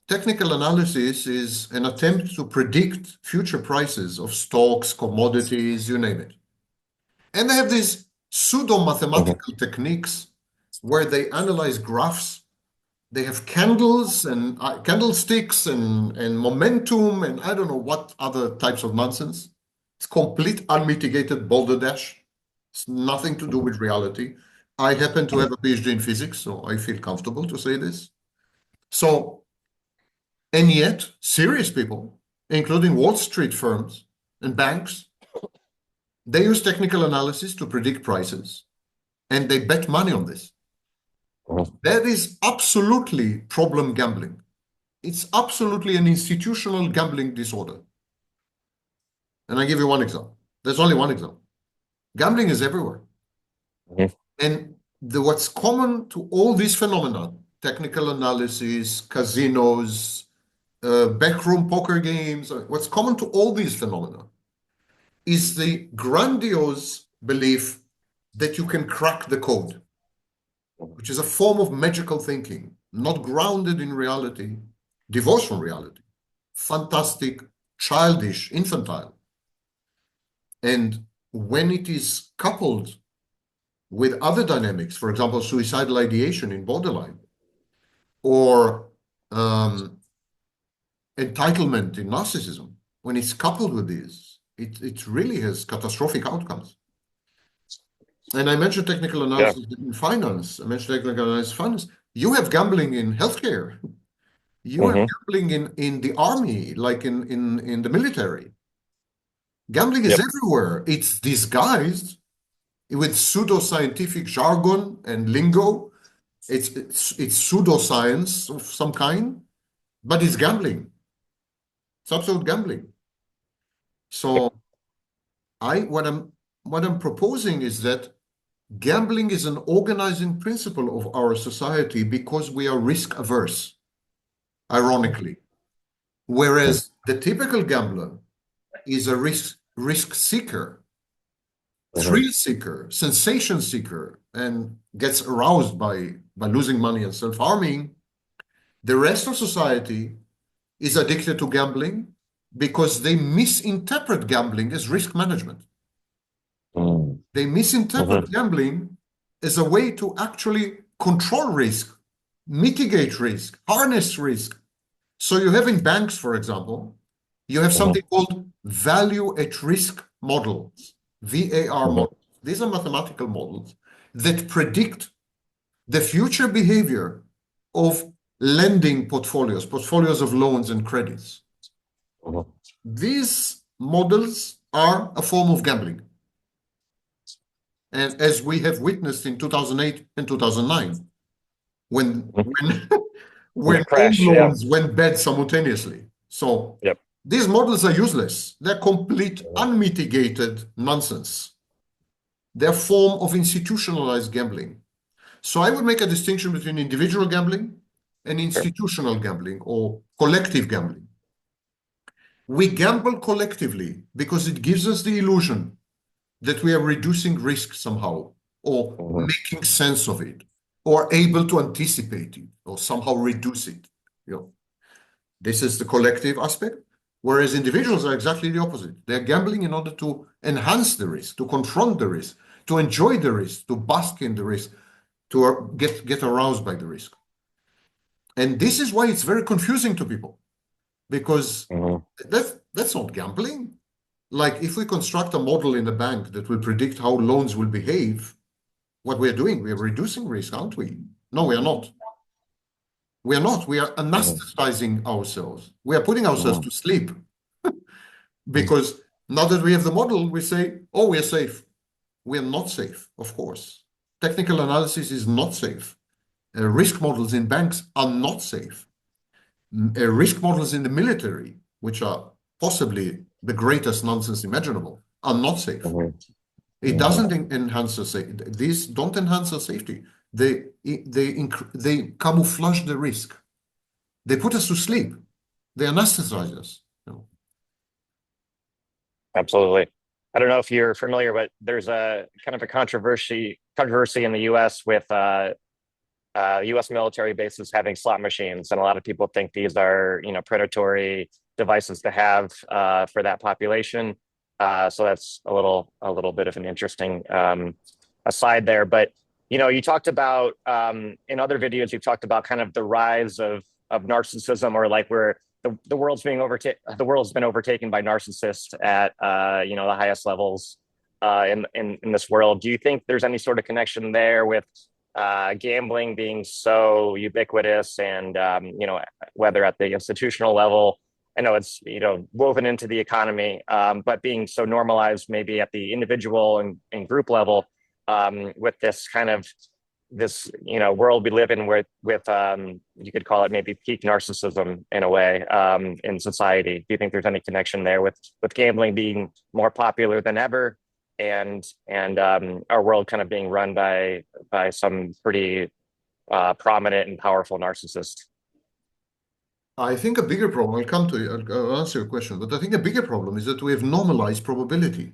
Technical analysis is an attempt to predict future prices of stocks, commodities, you name it. And they have these Mhm. pseudo-mathematical techniques where they analyze graphs. They have candles and candlesticks and momentum and I don't know what other types of nonsense. It's complete unmitigated balderdash. It's nothing to do Mhm. with reality. I happen to Mhm. have a PhD in physics, so I feel comfortable to say this. So, and yet, serious people, including Wall Street firms and banks, they use technical analysis to predict prices and they bet money on this. Mhm. That is absolutely problem gambling. It's absolutely an institutional gambling disorder. And I give you one example. There's only one example. Gambling is everywhere. Mhm. And what's common to all these phenomena, technical analysis, casinos, backroom poker games, what's common to all these phenomena is the grandiose belief that you can crack the code, which is a form of magical thinking, not grounded in reality, divorced from reality, fantastic, childish, infantile. And when it is coupled with other dynamics, for example, suicidal ideation in borderline or entitlement in narcissism, when it's coupled with this, it really has catastrophic outcomes. And I mentioned technical Yeah. analysis in finance. I mentioned technical analysis in finance. You have gambling in healthcare. You have Mhm. gambling in the army, like in the military. Gambling is Yep. everywhere. It's disguised with pseudoscientific jargon and lingo. It's pseudoscience of some kind, but it's gambling. It's absolute gambling. So what I'm proposing is that gambling is an organizing principle of our society because we are risk averse, ironically. Whereas the typical gambler is a risk seeker, thrill seeker, sensation seeker, and gets aroused by losing money and self-harming. The rest of society is addicted to gambling because they misinterpret gambling as risk management. They misinterpret gambling as a way to actually control risk, mitigate risk, harness risk. So you have in banks, for example, you have something called value at risk models, VAR models. These are mathematical models that predict the future behavior of lending portfolios of loans and credits. These models are a form of gambling. And as we have witnessed in 2008 and 2009, when home loans went bad simultaneously. So these models are useless. They're complete, unmitigated nonsense. They're a form of institutionalized gambling. So I would make a distinction between individual gambling and institutional gambling or collective gambling. We gamble collectively because it gives us the illusion that we are reducing risk somehow or making sense of it or able to anticipate it or somehow reduce it. This is the collective aspect, whereas individuals are exactly the opposite. They're gambling in order to enhance the risk, to confront the risk, to enjoy the risk, to bask in the risk, to get aroused by the risk. And this is why it's very confusing to people, because that's not gambling. Like if we construct a model in the bank that will predict how loans will behave, what we're doing, we are reducing risk, aren't we? No, we are not. We are not. We are anesthetizing ourselves. We are putting ourselves to sleep. Because now that we have the model, we say, oh, we are safe. We are not safe, of course. Technical analysis is not safe. Risk models in banks are not safe. Risk models in the military, which are possibly the greatest nonsense imaginable, are not safe. It doesn't enhance our safety. These don't enhance our safety. They camouflage the risk. They put us to sleep. They anesthetize us. Absolutely. I don't know if you're familiar, but there's a kind of a controversy in the U.S. with U.S. military bases having slot machines, and a lot of people think these are predatory devices to have for that population. So that's a little bit of an interesting aside there. But you talked about in other videos, you've talked about kind of the rise of narcissism, or like where the world's been overtaken by narcissists at the highest levels in this world. Do you think there's any sort of connection there with gambling being so ubiquitous, and whether at the institutional level? I know it's woven into the economy, but being so normalized maybe at the individual and group level, with this kind of world we live in with you could call it maybe peak narcissism in a way in society. Do you think there's any connection there with gambling being more popular than ever, and our world kind of being run by some pretty prominent and powerful narcissists? I think a bigger problem, I'll come to you, I'll answer your question, but I think a bigger problem is that we have normalized probability.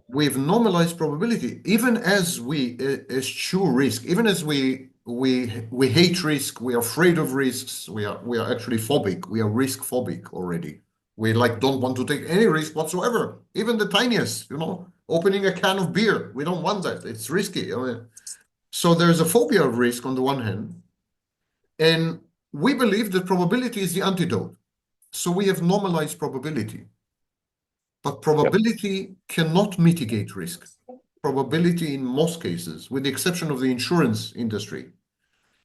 We've normalized probability, even as we eschew risk, even as we hate risk, we are afraid of risks, we are actually phobic, we are risk phobic already. We don't want to take any risk whatsoever, even the tiniest, opening a can of beer. We don't want that. It's risky. So there's a phobia of risk on the one hand, and we believe that probability is the antidote. So we have normalized probability. But probability cannot mitigate risk. Probability in most cases, with the exception of the insurance industry,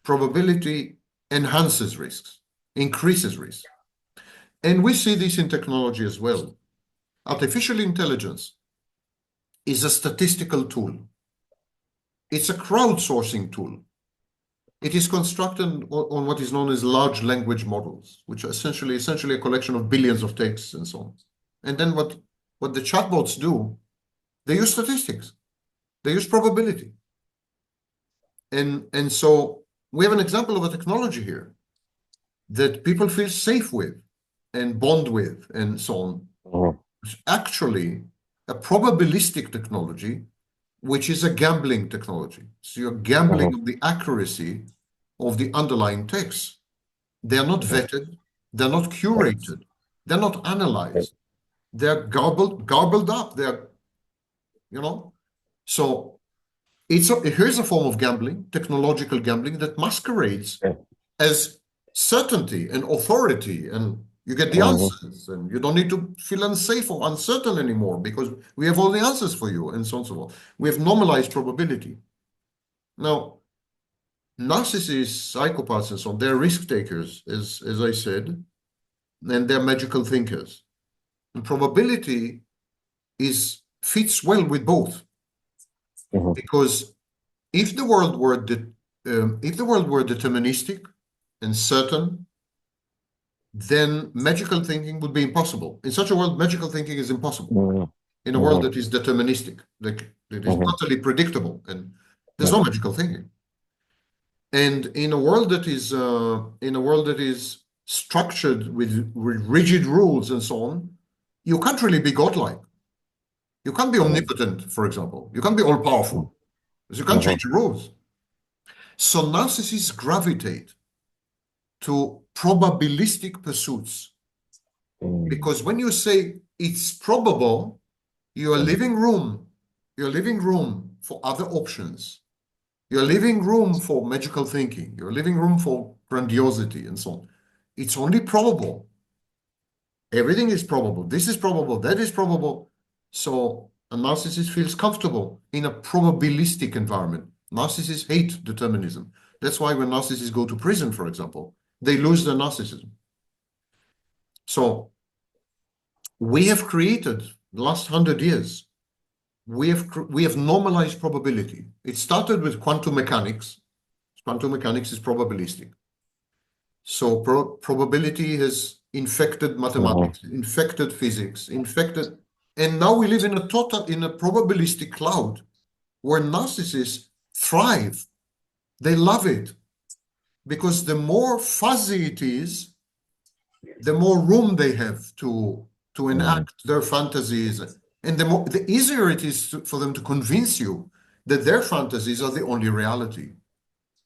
probability enhances risks, increases risk. And we see this in technology as well. Artificial intelligence is a statistical tool. It's a crowdsourcing tool. It is constructed on what is known as large language models, which are essentially a collection of billions of texts and so on. And then what the chatbots do, they use statistics, they use probability. And so we have an example of a technology here that people feel safe with and bond with and so on. It's actually a probabilistic technology, which is a gambling technology. So you're gambling on the accuracy of the underlying text. They're not vetted, they're not curated, they're not analyzed. They're garbled up. So here's a form of gambling, technological gambling, that masquerades as certainty and authority, and you get the answers, and you don't need to feel unsafe or uncertain anymore because we have all the answers for you, and so on and so forth. We have normalized probability. Now, narcissists, psychopaths, and so on, they're risk takers, as I said, and they're magical thinkers. And probability fits well with both, because if the world were deterministic and certain, then magical thinking would be impossible. In such a world, magical thinking is impossible. In a world that is deterministic, like it is totally predictable, and there's no magical thinking. And in a world that is structured with rigid rules and so on, you can't really be godlike. You can't be omnipotent, for example. You can't be all-powerful, because you can't change the rules. So narcissists gravitate to probabilistic pursuits, because when you say it's probable, you're leaving room for other options. You're leaving room for magical thinking. You're leaving room for grandiosity and so on. It's only probable. Everything is probable. This is probable. That is probable. So a narcissist feels comfortable in a probabilistic environment. Narcissists hate determinism. That's why when narcissists go to prison, for example, they lose their narcissism. So we have created, the last 100 years, we have normalized probability. It started with quantum mechanics. Quantum mechanics is probabilistic. So probability has infected mathematics, infected physics, and now we live in a probabilistic cloud where narcissists thrive. They love it, because the more fuzzy it is, the more room they have to enact their fantasies, and the easier it is for them to convince you that their fantasies are the only reality.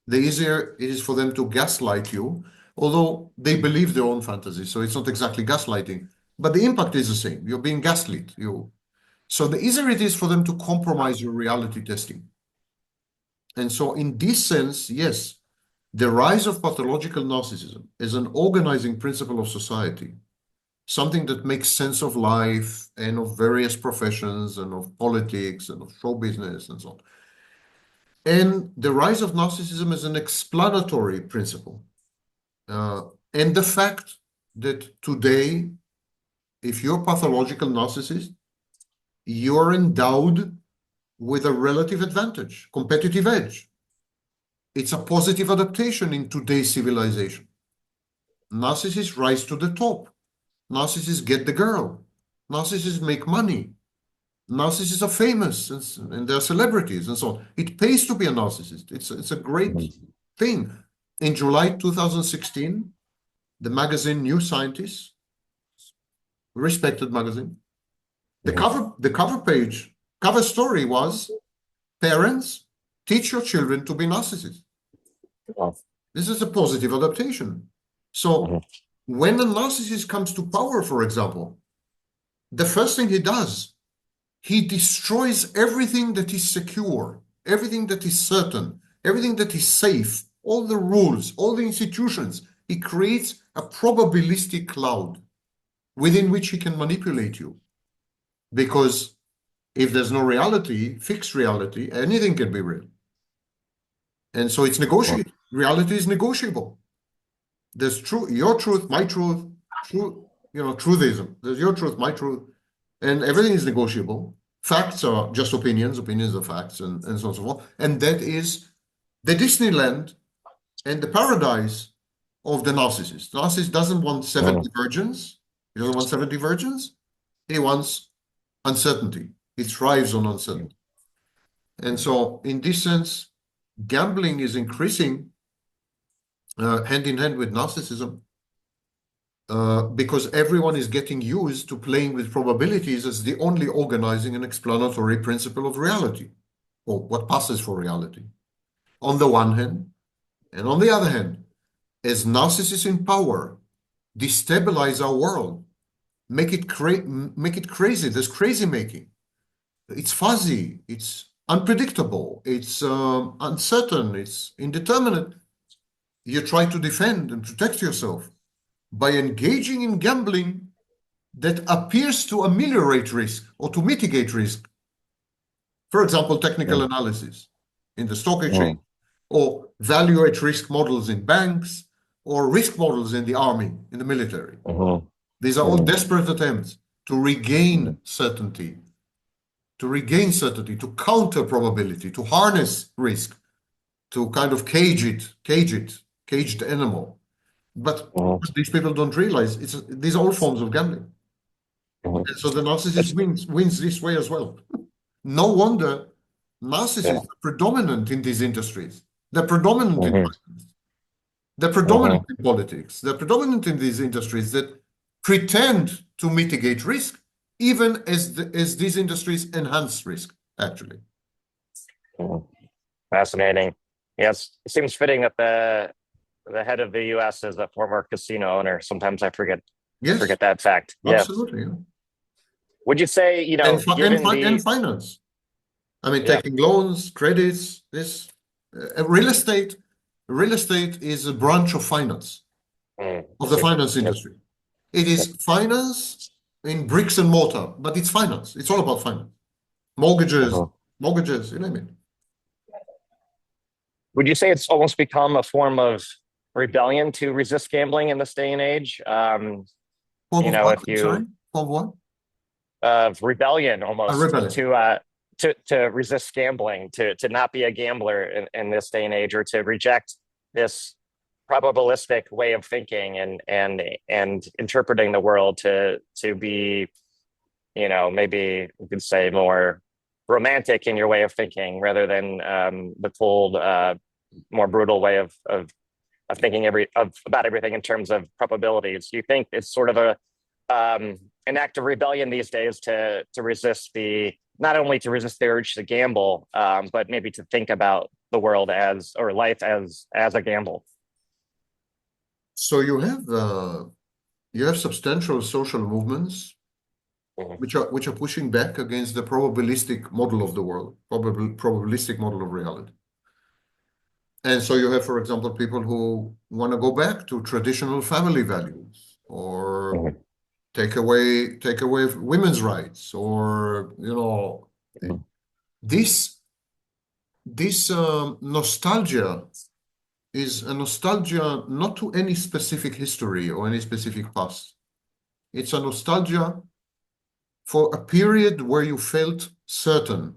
The easier it is for them to gaslight you, although they believe their own fantasies, so it's not exactly gaslighting, but the impact is the same. You're being gaslit. So the easier it is for them to compromise your reality testing. And so in this sense, yes, the rise of pathological narcissism is an organizing principle of society, something that makes sense of life and of various professions and of politics and of show business and so on. And the rise of narcissism is an explanatory principle. And the fact that today, if you're a pathological narcissist, you're endowed with a relative advantage, competitive edge. It's a positive adaptation in today's civilization. Narcissists rise to the top. Narcissists get the girl. Narcissists make money. Narcissists are famous, and they're celebrities and so on. It pays to be a narcissist. It's a great thing. In July 2016, the magazine New Scientist, respected magazine, the cover story was, "Parents, teach your children to be narcissists." This is a positive adaptation. So when a narcissist comes to power, for example, the first thing he does, he destroys everything that is secure, everything that is certain, everything that is safe, all the rules, all the institutions. He creates a probabilistic cloud within which he can manipulate you. Because if there's no reality, fixed reality, anything can be real. And so it's negotiable. Reality is negotiable. There's your truth, my truth, truthism. There's your truth, my truth, and everything is negotiable. Facts are just opinions are facts, and so on and so forth. And that is the Disneyland and the paradise of the narcissist. The narcissist doesn't want 70 virgins. He doesn't want 70 virgins. He wants uncertainty. He thrives on uncertainty. And so, in this sense, gambling is increasing hand in hand with narcissism because everyone is getting used to playing with probabilities as the only organizing and explanatory principle of reality, or what passes for reality, on the one hand. And on the other hand, as narcissists in power destabilize our world, make it crazy, there's crazy making. It's fuzzy, it's unpredictable, it's uncertain, it's indeterminate. You try to defend and protect yourself by engaging in gambling that appears to ameliorate risk or to mitigate risk. For example, technical analysis in the stock exchange, or value at risk models in banks, or risk models in the army, in the military. These are all desperate attempts to regain certainty, to counter probability, to harness risk, to kind of cage the animal. But these people don't realize these are all forms of gambling. And so the narcissist wins this way as well. No wonder narcissists are predominant in these industries. They're predominant in finance. They're predominant in politics. They're predominant in these industries that pretend to mitigate risk, even as these industries enhance risk, actually. Fascinating. Yes, it seems fitting that the head of the U.S. is a former casino owner. Sometimes I forget that fact. Absolutely. Yeah. Would you say, and finance? I mean, taking loans, credits, this real estate. Real estate is a branch of finance, of the finance industry. It is finance in bricks and mortar, but it's finance. It's all about finance. Mortgages, you name it. Would you say it's almost become a form of rebellion to resist gambling in this day and age? Form of what? Of rebellion almost rebellion. To resist gambling, to not be a gambler in this day and age, or to reject this probabilistic way of thinking and interpreting the world to be, maybe we could say more romantic in your way of thinking rather than the cold, more brutal way of thinking about everything in terms of probabilities. Do you think it's sort of an act of rebellion these days to resist not only to resist the urge to gamble, but maybe to think about the world or life as a gamble? So you have substantial social movements which are pushing back against the probabilistic model of the world, probabilistic model of reality. And so you have, for example, people who want to go back to traditional family values, or take away women's rights, or this nostalgia is a nostalgia not to any specific history or any specific past. It's a nostalgia for a period where you felt certain,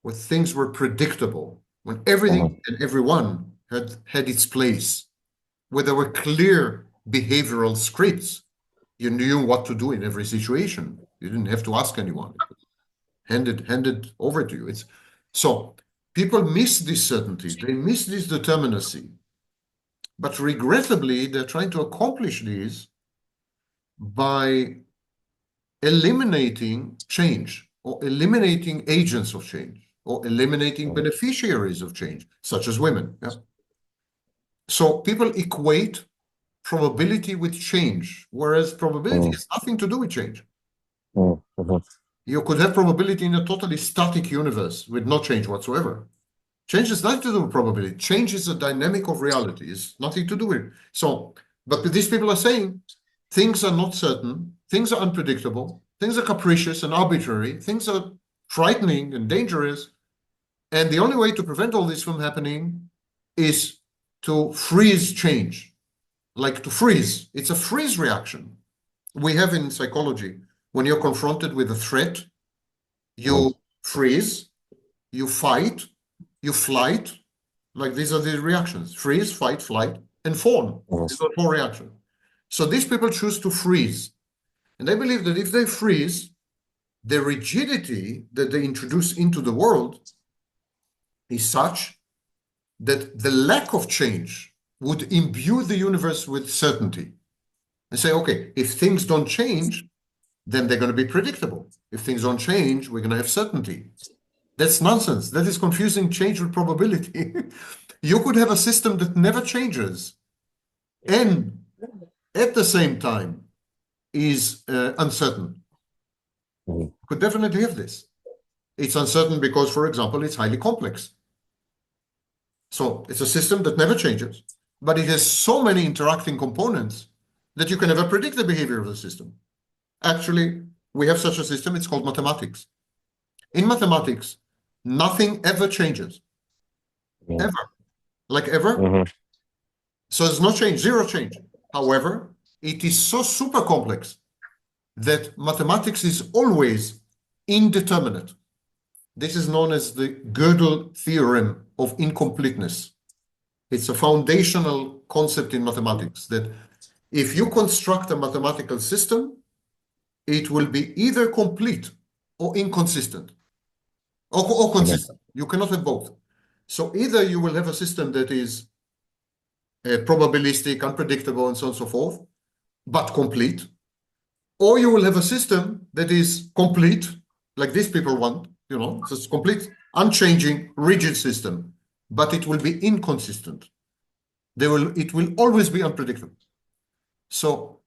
where things were predictable, when everything and everyone had its place, where there were clear behavioral scripts. You knew what to do in every situation. You didn't have to ask anyone. Handed over to you. So people miss this certainty. They miss this determinacy. But regrettably, they're trying to accomplish this by eliminating change, or eliminating agents of change, or eliminating beneficiaries of change, such as women. Yeah? So people equate probability with change, whereas probability has nothing to do with change. You could have probability in a totally static universe with no change whatsoever. Change has nothing to do with probability. Change is a dynamic of reality. It's nothing to do with it. So, but these people are saying things are not certain, things are unpredictable, things are capricious and arbitrary, things are frightening and dangerous. And the only way to prevent all this from happening is to freeze change. Like to freeze. It's a freeze reaction. We have in psychology, when you're confronted with a threat, you freeze, you fight, you flight, Like these are the reactions: freeze, fight, flight, and fawn. These are 4 reactions. So these people choose to freeze. And they believe that if they freeze, the rigidity that they introduce into the world is such that the lack of change would imbue the universe with certainty. And say, okay, if things don't change, then they're going to be predictable. If things don't change, we're going to have certainty. That's nonsense. That is confusing change with probability. You could have a system that never changes and at the same time is uncertain. Could definitely have this. It's uncertain because, for example, it's highly complex. So it's a system that never changes, but it has so many interacting components that you can never predict the behavior of the system. Actually, we have such a system. It's called mathematics. In mathematics, nothing ever changes. Ever. Like ever. So there's no change, zero change. However, it is so super complex that mathematics is always indeterminate. This is known as the Gödel theorem of incompleteness. It's a foundational concept in mathematics that if you construct a mathematical system, it will be either complete or inconsistent or consistent. You cannot have both. So either you will have a system that is probabilistic, unpredictable, and so on and so forth, but complete, or you will have a system that is complete, like these people want, so it's a complete, unchanging, rigid system, but it will be inconsistent. It will always be unpredictable. So,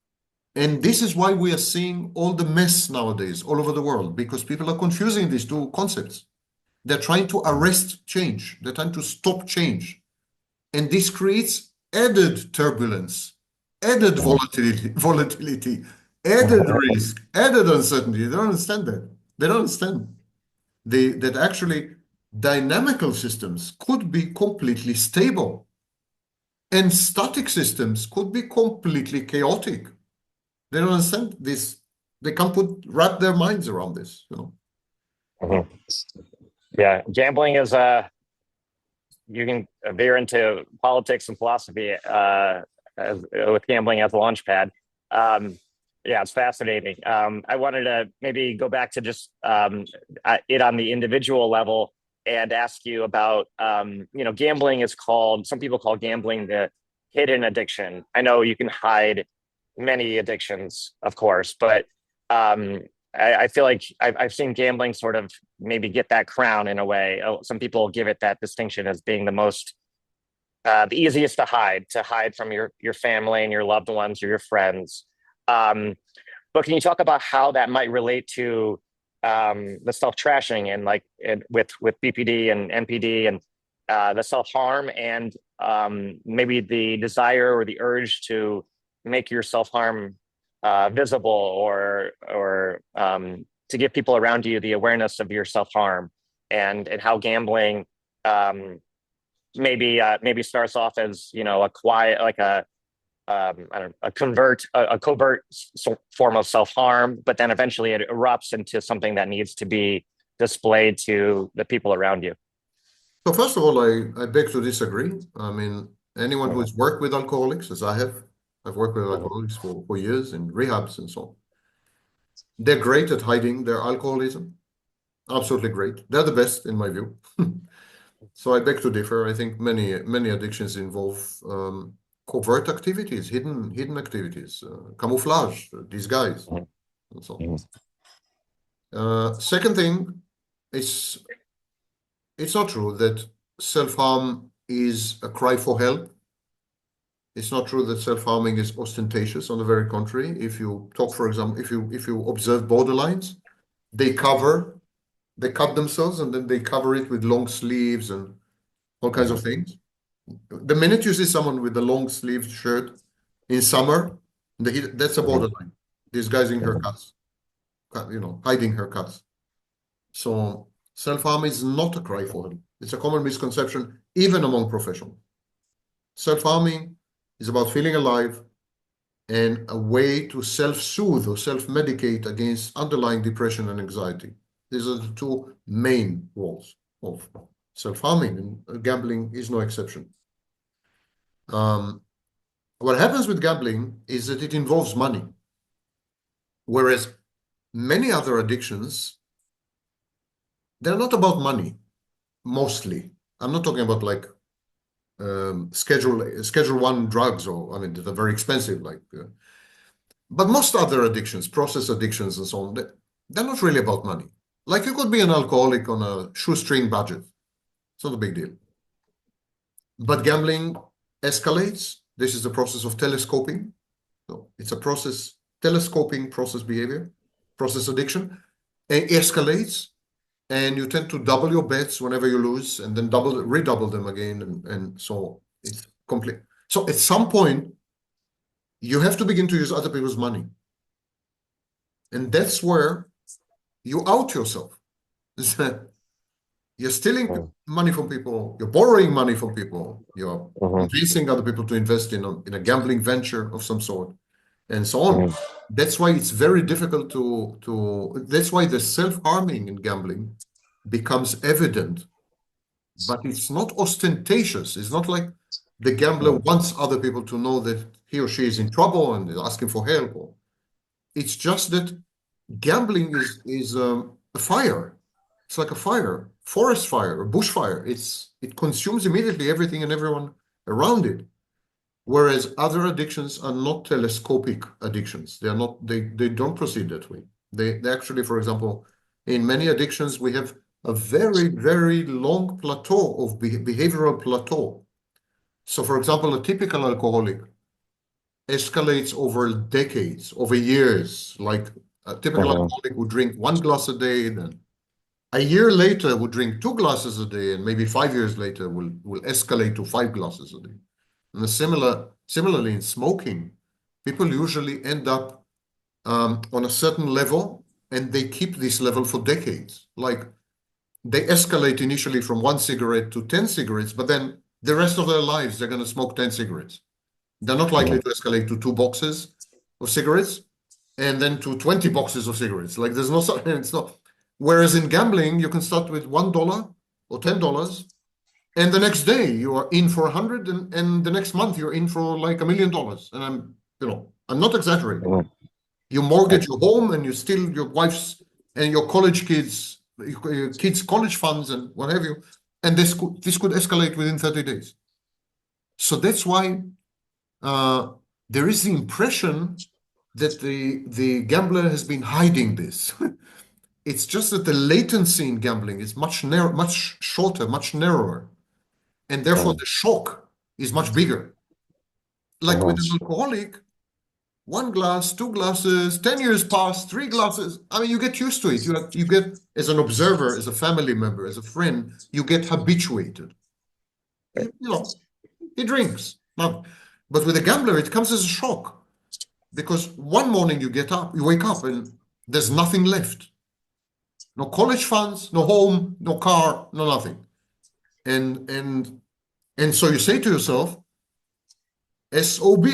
and this is why we are seeing all the mess nowadays all over the world, because people are confusing these 2 concepts. They're trying to arrest change. They're trying to stop change. And this creates added turbulence, added volatility, added risk, added uncertainty. They don't understand that. They don't understand that actually dynamical systems could be completely stable and static systems could be completely chaotic. They don't understand this. They can't wrap their minds around this. Yeah, gambling is you can veer into politics and philosophy with gambling as a launch pad. Yeah, it's fascinating. I wanted to maybe go back to just it on the individual level and ask you about, gambling is called, some people call gambling the hidden addiction. I know you can hide many addictions, of course, but I feel like I've seen gambling sort of maybe get that crown in a way. Some people give it that distinction as being the easiest to hide from your family and your loved ones or your friends. But can you talk about how that might relate to the self-trashing and with BPD and NPD and the self-harm and maybe the desire or the urge to make your self-harm visible or to give people around you the awareness of your self-harm and how gambling maybe starts off as a quiet a covert form of self-harm, but then eventually it erupts into something that needs to be displayed to the people around you. So first of all, I beg to disagree. I mean, anyone who has worked with alcoholics, as I have, I've worked with alcoholics for years in rehabs and so on. They're great at hiding their alcoholism. Absolutely great. They're the best in my view. So I beg to differ. I think many addictions involve covert activities, hidden activities, camouflage, disguise, and so on. Second thing, it's not true that self-harm is a cry for help. It's not true that self-harming is ostentatious. On the very contrary, if you talk, for example, if you observe borderlines, they cut themselves and then they cover it with long sleeves and all kinds of things. The minute you see someone with a long sleeved shirt in summer, that's a borderline, disguising her cuts, hiding her cuts. So self-harm is not a cry for help. It's a common misconception, even among professionals. Self-harming is about feeling alive and a way to self-soothe or self-medicate against underlying depression and anxiety. These are the 2 main roles of self-harming, and gambling is no exception. What happens with gambling is that it involves money, whereas many other addictions, they're not about money, mostly. I'm not talking about like Schedule 1 drugs, or I mean, they're very expensive, but most other addictions, process addictions and so on, they're not really about money. Like you could be an alcoholic on a shoestring budget. It's not a big deal. But gambling escalates. This is the process of telescoping. So it's a process, telescoping process behavior, process addiction. It escalates, and you tend to double your bets whenever you lose, and then redouble them again, and so it's complete. So at some point, you have to begin to use other people's money. And that's where you out yourself. You're stealing money from people, you're borrowing money from people, you're convincing other people to invest in a gambling venture of some sort, and so on. That's why it's very difficult that's why the self-harming in gambling becomes evident, but it's not ostentatious. It's not like the gambler wants other people to know that he or she is in trouble and is asking for help. It's just that gambling is a fire. It's like a fire, forest fire, a bushfire. It consumes immediately everything and everyone around it. Whereas other addictions are not telescopic addictions. They are not. They don't proceed that way. They actually, for example, in many addictions we have a very, very long plateau of behavioral plateau. So, for example, a typical alcoholic escalates over decades, over years. Like a typical alcoholic would drink 1 glass a day, then a year later would drink 2 glasses a day, and maybe 5 years later will escalate to 5 glasses a day. And similarly in smoking, people usually end up on a certain level, and they keep this level for decades. Like they escalate initially from 1 cigarette to 10 cigarettes, but then the rest of their lives, they're going to smoke 10 cigarettes. They're not likely to escalate to 2 boxes of cigarettes and then to 20 boxes of cigarettes. Like there's no, it's not. Whereas in gambling, you can start with $1 or $10, and the next day you are in for 100, and the next month you're in for like $1 million. And I'm not exaggerating. You mortgage your home, and you steal your wife's and your college kids' college funds and what have you, and this could escalate within 30 days. So that's why there is the impression that the gambler has been hiding this. It's just that the latency in gambling is much shorter, much narrower, and therefore the shock is much bigger. Like with an alcoholic, 1 glass, 2 glasses, 10 years pass, 3 glasses. I mean, you get used to it. You get, as an observer, as a family member, as a friend, you get habituated. He drinks. Now, but with a gambler, it comes as a shock, because one morning you wake up, and there's nothing left. No college funds, no home, no car, no nothing. And so you say to yourself, SOB,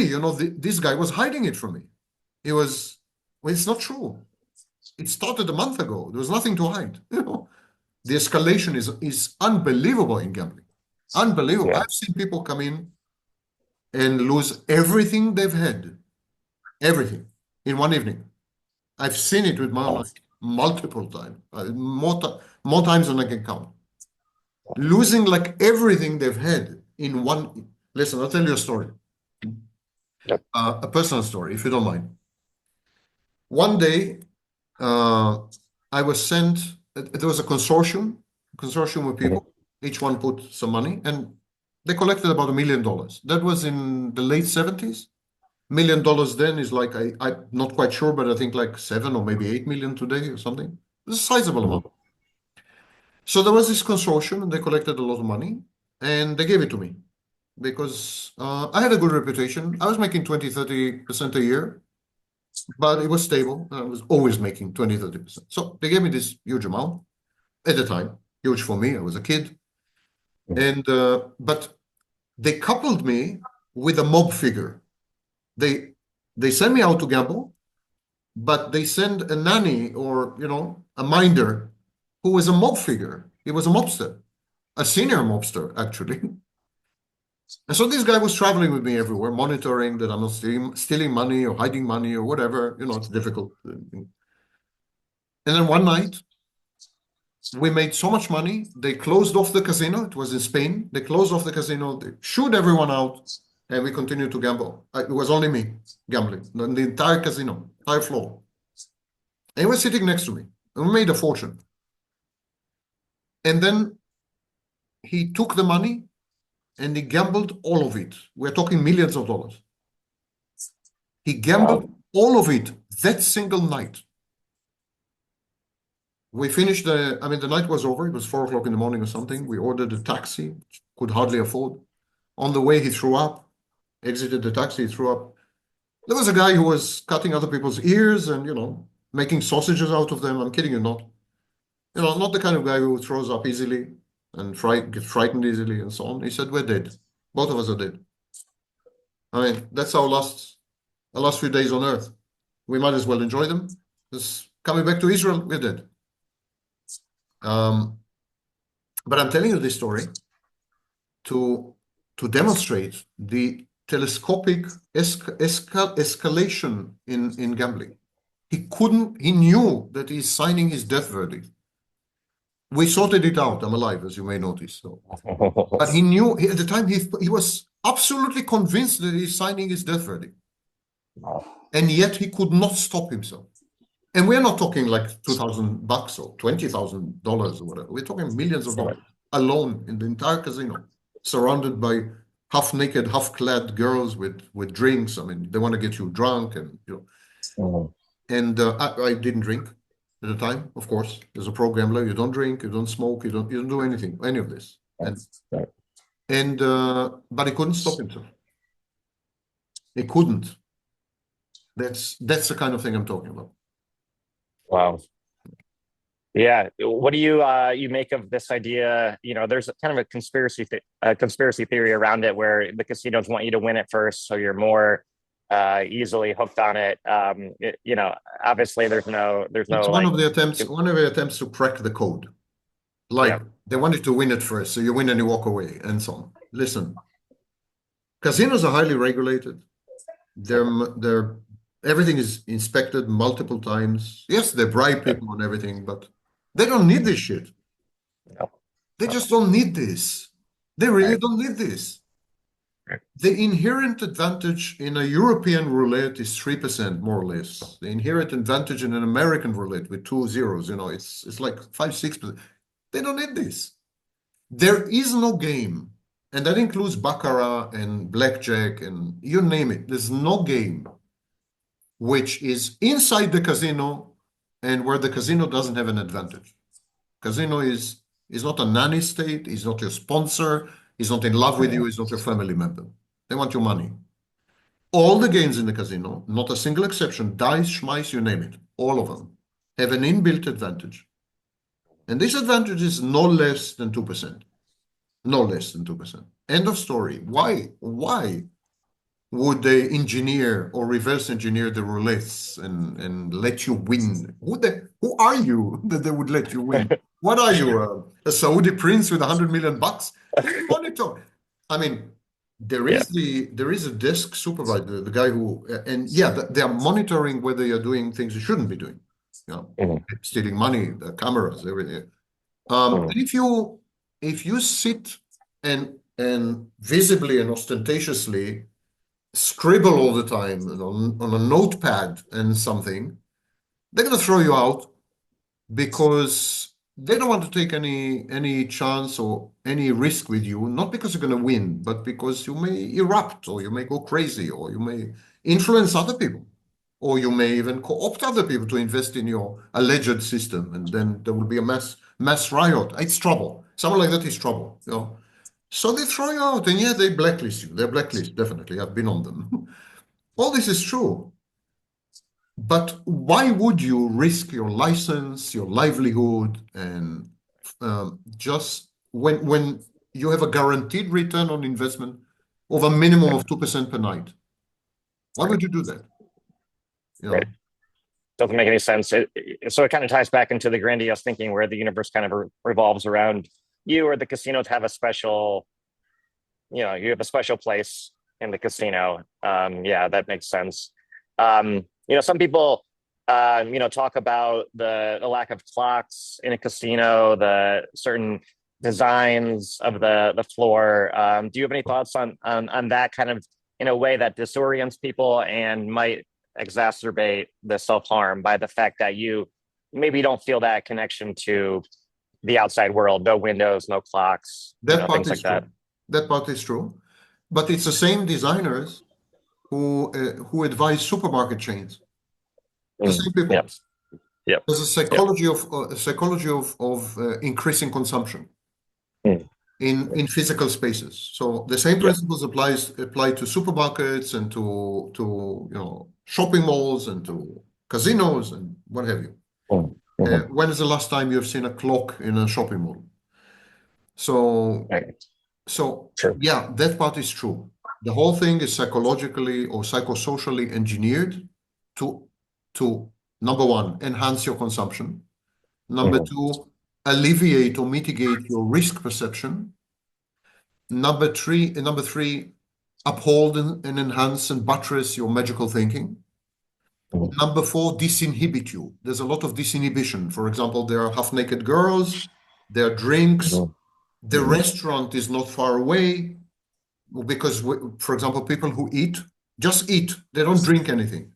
this guy was hiding it from me. Well, it's not true. It started a month ago. There was nothing to hide. The escalation is unbelievable in gambling. Unbelievable. I've seen people come in and lose everything they've had. Everything in one evening. I've seen it with my eyes multiple times, more times than I can count. Losing like everything they've had in one. Listen, I'll tell you a story. A personal story, if you don't mind. One day, I was sent. There was a consortium with people. Each one put some money, and they collected about $1 million. That was in the late 70s. $1 million then is like, I'm not quite sure, but I think like 7 or maybe 8 million today or something. It's a sizable amount. So there was this consortium, and they collected a lot of money, and they gave it to me because I had a good reputation. I was making 20-30% a year, but it was stable. I was always making 20-30%. So they gave me this huge amount at the time, huge for me. I was a kid. And but they coupled me with a mob figure. They send me out to gamble, but they send a nanny or a minder who was a mob figure. He was a mobster. a senior mobster, actually. And so this guy was traveling with me everywhere, monitoring that I'm not stealing money or hiding money or whatever. You know, it's difficult. And then one night, we made so much money, they closed off the casino. It was in Spain. They closed off the casino, they shooed everyone out, and we continued to gamble. It was only me gambling, the entire casino, entire floor. And he was sitting next to me, and we made a fortune. And then he took the money and he gambled all of it. We're talking millions of dollars. He gambled all of it that single night. We finished the night was over. It was 4 o'clock in the morning or something. We ordered a taxi, could hardly afford. On the way, he threw up, exited the taxi, he threw up. There was a guy who was cutting other people's ears and, making sausages out of them. I'm kidding you not. Not the kind of guy who throws up easily and gets frightened easily and so on. He said, we're dead. Both of us are dead. I mean, that's our last few days on earth. We might as well enjoy them. Just coming back to Israel, we're dead. But I'm telling you this story to demonstrate the telescopic escalation in gambling. He knew that he's signing his death verdict. We sorted it out. I'm alive, as you may notice. So. But he knew, at the time, he was absolutely convinced that he's signing his death verdict. And yet he could not stop himself. And we're not talking like $2,000 or $20,000 or whatever. We're talking millions of dollars alone in the entire casino, surrounded by half-naked, half-clad girls with drinks. I mean, they want to get you drunk, and And I didn't drink at the time, of course. As a pro gambler, you don't drink, you don't smoke, you don't do anything, any of this. But he couldn't stop himself. He couldn't. That's the kind of thing I'm talking about. Wow. Yeah. What do you make of this idea? There's kind of a conspiracy theory around it where the casinos want you to win it first, so you're more easily hooked on it. Obviously there's no It's one of the attempts to crack the code. They wanted to win it first, so you win and you walk away and so on. Listen, casinos are highly regulated. Everything is inspected multiple times. Yes, they bribe people and everything, but they don't need this shit. No. They just don't need this. They really don't need this. The inherent advantage in a European roulette is 3%, more or less. The inherent advantage in an American roulette with 2 zeros, it's like 5-6%. They don't need this. There is no game, and that includes baccarat and blackjack and you name it. There's no game which is inside the casino and where the casino doesn't have an advantage. Casino is not a nanny state, is not your sponsor, is not in love with you, is not your family member. They want your money. All the games in the casino, not a single exception, dice, schmice, you name it, all of them, have an inbuilt advantage. And this advantage is no less than 2%. No less than 2%. End of story. Why would they engineer or reverse engineer the roulettes and let you win? Who are you that they would let you win? What are you, a Saudi prince with $100 million? Monitor. I mean, there is a desk supervisor, the guy who, they are monitoring whether you're doing things you shouldn't be doing. Stealing money, the cameras, everything. And if you sit and visibly and ostentatiously scribble all the time on a notepad and something, they're going to throw you out because they don't want to take any chance or any risk with you, not because you're going to win, but because you may erupt or you may go crazy or you may influence other people or you may even co-opt other people to invest in your alleged system, and then there will be a mass riot. It's trouble. Someone like that is trouble, So they throw you out, and they blacklist you. They're blacklisted, definitely. I've been on them. All this is true. But why would you risk your license, your livelihood, and just when you have a guaranteed return on investment of a minimum of 2% per night? Why would you do that? Right. Doesn't make any sense. So it kind of ties back into the grandiose thinking where the universe kind of revolves around you or the casinos have a special, you have a special place in the casino. Yeah, that makes sense. Some people, talk about the lack of clocks in a casino, the certain designs of the floor. Do you have any thoughts on that kind of in a way that disorients people and might exacerbate the self-harm by the fact that you maybe don't feel that connection to the outside world, no windows, no clocks, That part things is like that? true. That part is true. But it's the same designers who advise supermarket chains. The Mm, same people. yep. Yep. There's a Yep. psychology of increasing consumption Mm, in physical spaces. So the same yep. principles apply to supermarkets and to shopping malls and to casinos and what have you. Mm, mhm. When is the last time you've seen a clock in a shopping mall? So Right. so True. yeah, that part is true. The whole thing is psychologically or psychosocially engineered to to number one, enhance your consumption. Number Mhm. two, alleviate or mitigate your risk perception. Number three, uphold and enhance and buttress your magical thinking. Mhm. Number four, disinhibit you. There's a lot of disinhibition. For example, there are half-naked girls, there are drinks, Mhm. the Mhm. restaurant is not far away because, for example, people who eat just eat. They don't drink anything.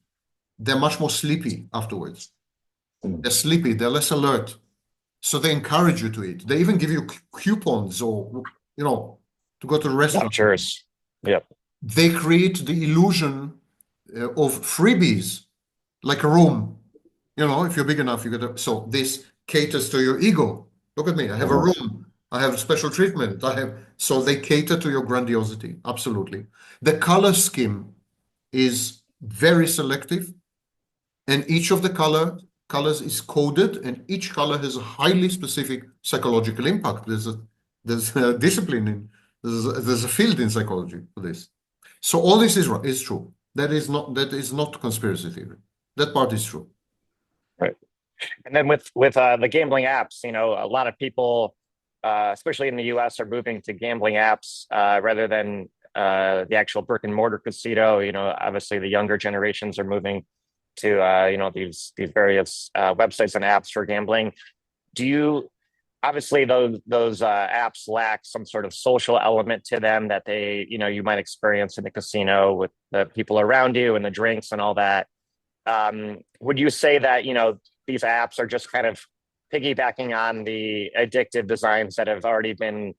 They're much more sleepy afterwards. Mhm. They're sleepy. They're less alert. So they encourage you to eat. They even give you coupons or, to go to the restaurant. Vouchers. Yep. They create the illusion of freebies, like a room. If you're big enough, you get a. So this caters to your ego. Look at me. I have a Mhm. room. I have special treatment. So they cater to your grandiosity. Absolutely. The color scheme is very selective, and each of the colors is coded, and each color has a highly specific psychological impact. There's a discipline there's a field in psychology for this. So all this is true. That is not conspiracy theory. That part is true. Right. And then with the gambling apps, a lot of people, especially in the U.S., are moving to gambling apps rather than the actual brick and mortar casino. Obviously the younger generations are moving to these various websites and apps for gambling. Do you obviously those apps lack some sort of social element to them that you might experience in the casino with the people around you and the drinks and all that. Would you say that these apps are just kind of piggybacking on the addictive designs that have already been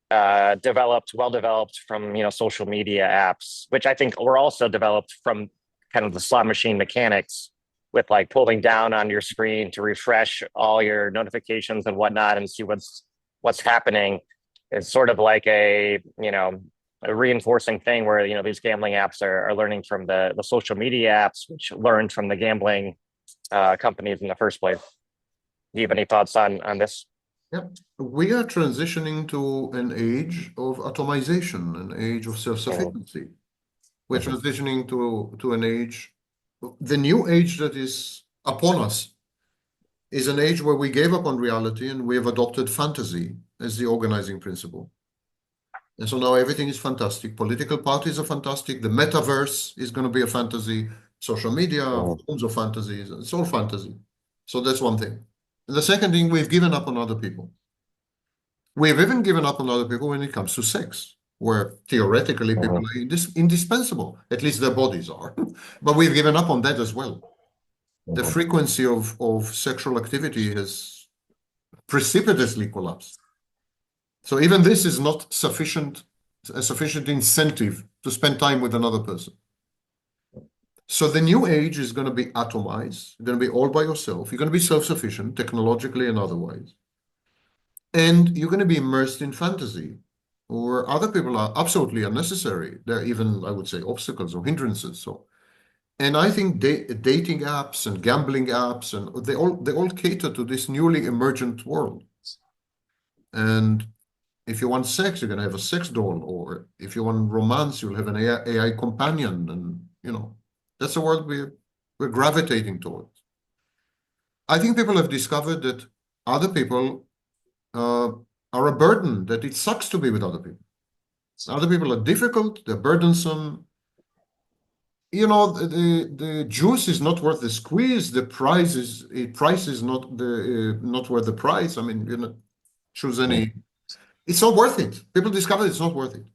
well developed from social media apps, which I think were also developed from kind of the slot machine mechanics, with like pulling down on your screen to refresh all your notifications and whatnot and see what's happening. It's sort of like a reinforcing thing where these gambling apps are learning from the social media apps, which learned from the gambling companies in the first place. Do you have any thoughts on this? Yeah. We are transitioning to an age of atomization, an age of Mhm. self-sufficiency. We're Mhm. transitioning to an age, the new age that is upon us is an age where we gave up on reality and we have adopted fantasy as the organizing principle. And so now everything is fantastic. Political parties are fantastic. The metaverse is going to be a fantasy. Social media, Mhm. forms of fantasies. It's all fantasy. So that's one thing. And the second thing, we've given up on other people. We've even given up on other people when it comes to sex, where theoretically people Mhm. are indispensable. At least their bodies are. But we've given up on that as well. The Mhm. frequency of sexual activity has precipitously collapsed. So even this is not a sufficient incentive to spend time with another person. So the new age is going to be atomized. You're going to be all by yourself. You're going to be self-sufficient, technologically and otherwise. And you're going to be immersed in fantasy, or other people are absolutely unnecessary. They're even, I would say, obstacles or hindrances. And I think dating apps and gambling apps and they all cater to this newly emergent world. And if you want sex, you're going to have a sex doll, or if you want romance, you'll have an AI companion, and that's the world we're gravitating towards. I think people have discovered that other people uh, are a burden, that it sucks to be with other people. Other people are difficult, they're burdensome. The juice is not worth the squeeze. The price is not worth the price. I mean, choose any. It's not worth it. People discover it's not worth it.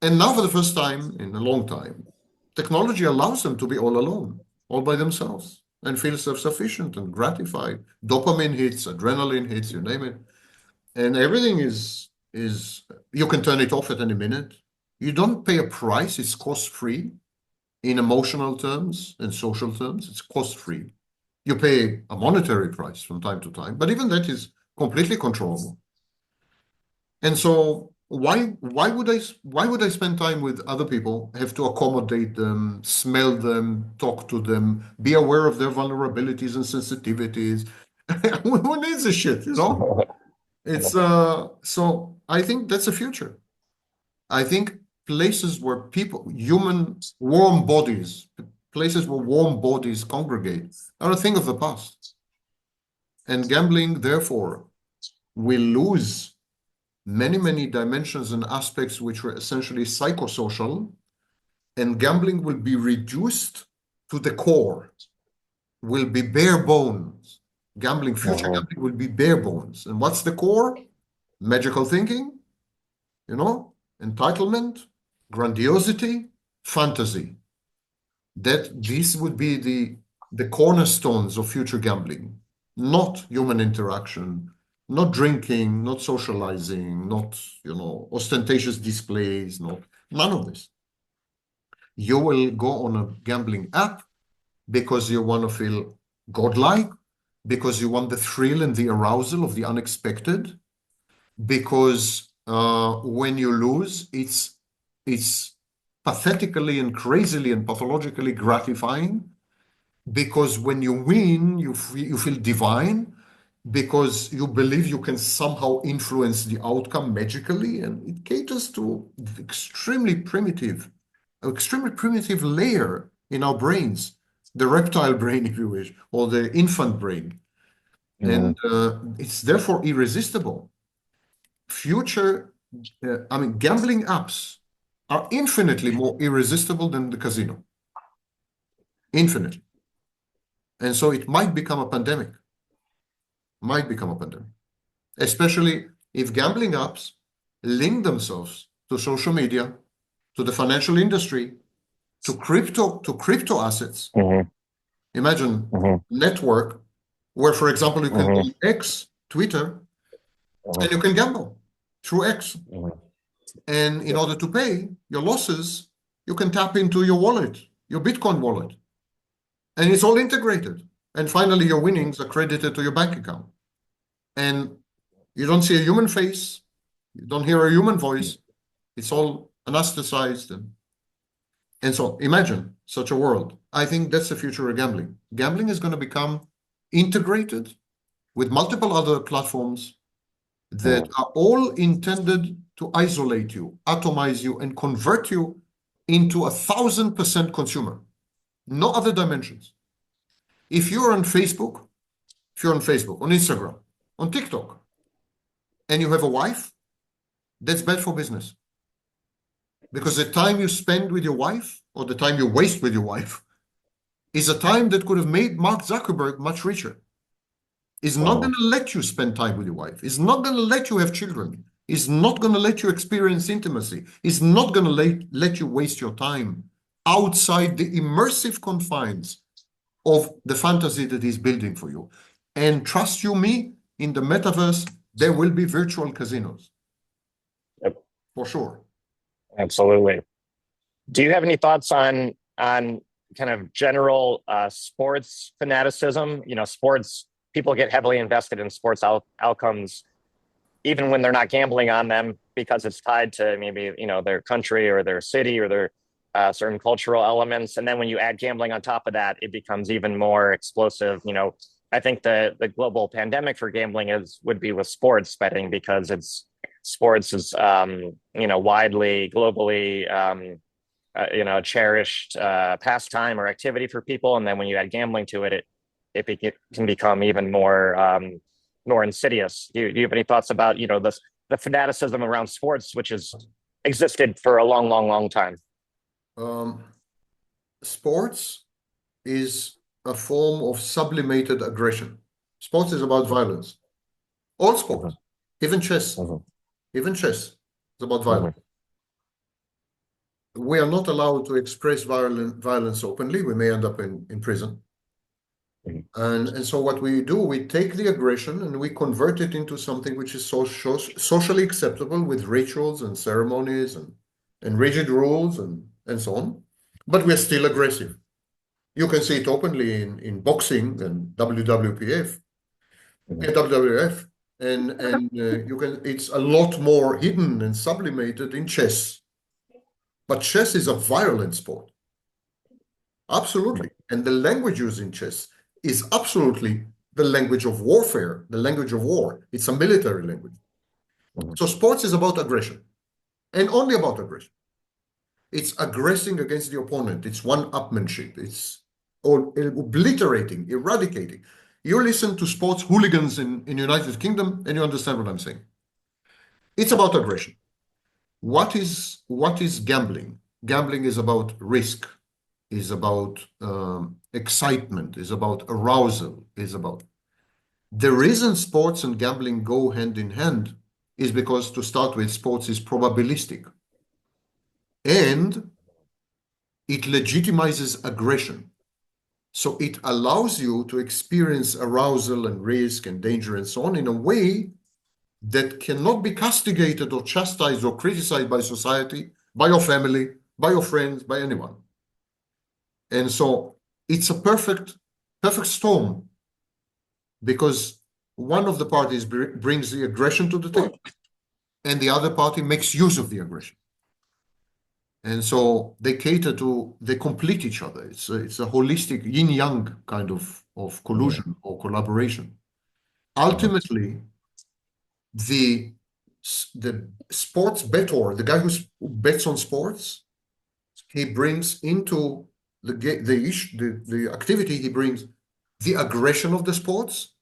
And now, for the first time in a long time, technology allows them to be all alone, all by themselves, and feel self-sufficient and gratified. Dopamine hits, adrenaline hits, you name it, and everything is you can turn it off at any minute. You don't pay a price. It's cost-free in emotional terms and social terms. It's cost-free. You pay a monetary price from time to time, but even that is completely controllable. And so why would I spend time with other people, have to accommodate them, smell them, talk to them, be aware of their vulnerabilities and sensitivities? Who needs this shit, It's so I think that's the future. I think places where human warm bodies, places where warm bodies congregate are a thing of the past. And gambling, therefore, will lose many, many dimensions and aspects which were essentially psychosocial, and gambling will be reduced to the core, will be bare bones. Future gambling will be bare bones. And what's the core? Magical thinking, entitlement, grandiosity, fantasy. That these would be the cornerstones of future gambling, not human interaction, not drinking, not socializing, not ostentatious displays, none of this. You will go on a gambling app because you want to feel godlike, because you want the thrill and the arousal of the unexpected, because when you lose, it's pathetically and crazily and pathologically gratifying, because when you win, you feel divine, because you believe you can somehow influence the outcome magically, and it caters to the extremely primitive layer in our brains, the reptile brain, if you wish, or the infant brain. And it's therefore irresistible. Gambling apps are infinitely more irresistible than the casino. Infinitely. And so it might become a pandemic. Especially if gambling apps link themselves to social media, to the financial industry, to crypto assets. Imagine a network where, for example, you can own X, Twitter, and you can gamble through X. And in order to pay your losses, you can tap into your wallet, your Bitcoin wallet. And it's all integrated. And finally, your winnings are credited to your bank account. And you don't see a human face, you don't hear a human voice. It's all anesthetized. And so imagine such a world. I think that's the future of gambling. Gambling is going to become integrated with multiple other platforms that are all intended to isolate you, atomize you, and convert you into 1,000% consumer. No other dimensions. If you're on Facebook, on Instagram, on TikTok, and you have a wife, that's bad for business. Because the time you spend with your wife, or the time you waste with your wife, is a time that could have made Mark Zuckerberg much richer. Is not going to let you spend time with your wife. Is not going to let you have children. Is not going to let you experience intimacy. Is not going to let you waste your time outside the immersive confines of the fantasy that he's building for you. And trust you me, in the metaverse, there will be virtual casinos. Yep. For sure. Absolutely. Do you have any thoughts on kind of general sports fanaticism? Sports, people get heavily invested in sports outcomes, even when they're not gambling on them, because it's tied to maybe, their country or their city or their certain cultural elements. And then when you add gambling on top of that, it becomes even more explosive. I think the global pandemic for gambling would be with sports betting, because sports is widely, globally, cherished pastime or activity for people. And then when you add gambling to it, it can become even more more insidious. Do you have any thoughts about, the fanaticism around sports, which has existed for a long, long, long time? Um, Sports is a form of sublimated aggression. Sports is about violence. All sports, even chess, even chess is about violence. We are not allowed to express violence openly. We may end up in prison. And so what we do, we take the aggression and we convert it into something which is socially acceptable with rituals and ceremonies and rigid rules and so on. But we're still aggressive. You can see it openly in boxing and WWPF, WWF, and it's a lot more hidden and sublimated in chess. But chess is a violent sport. Absolutely. And the language used in chess is absolutely the language of warfare, the language of war. It's a military language. So sports is about aggression, and only about aggression. It's aggressing against the opponent. It's one-upmanship. It's obliterating, eradicating. You listen to sports hooligans in United Kingdom, and you understand what I'm saying. It's about aggression. What is gambling? Gambling is about risk, is about excitement, is about arousal, is about... The reason sports and gambling go hand in hand is because, to start with, sports is probabilistic. And it legitimizes aggression. So it allows you to experience arousal and risk and danger and so on in a way that cannot be castigated or chastised or criticized by society, by your family, by your friends, by anyone. And so it's a perfect storm, because one of the parties brings the aggression to the table and the other party makes use of the aggression. And so they complete each other. It's a holistic yin-yang kind of collusion or collaboration. Ultimately, the sports bettor, the guy who bets on sports, he brings into the activity, he brings the aggression of the sports,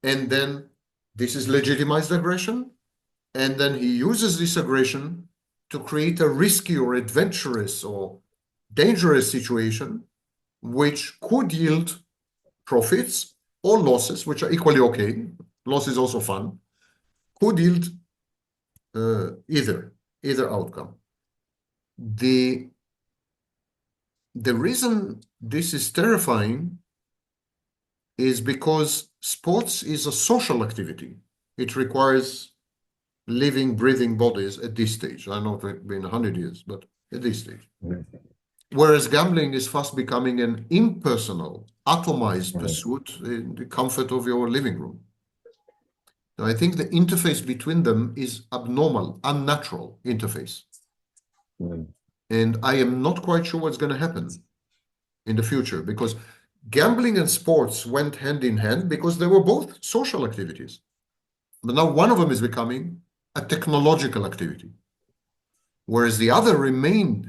and then this is legitimized aggression, and then he uses this aggression to create a risky or adventurous or dangerous situation, which could yield profits or losses, which are equally okay. Loss is also fun. Could yield either outcome. The reason this is terrifying is because sports is a social activity. It requires living, breathing bodies at this stage. I know it's been 100 years, but at this stage. Whereas gambling is fast becoming an impersonal, atomized pursuit in the comfort of your living room. So I think the interface between them is abnormal, unnatural interface. And I am not quite sure what's going to happen in the future, because gambling and sports went hand in hand because they were both social activities. But now one of them is becoming a technological activity, whereas the other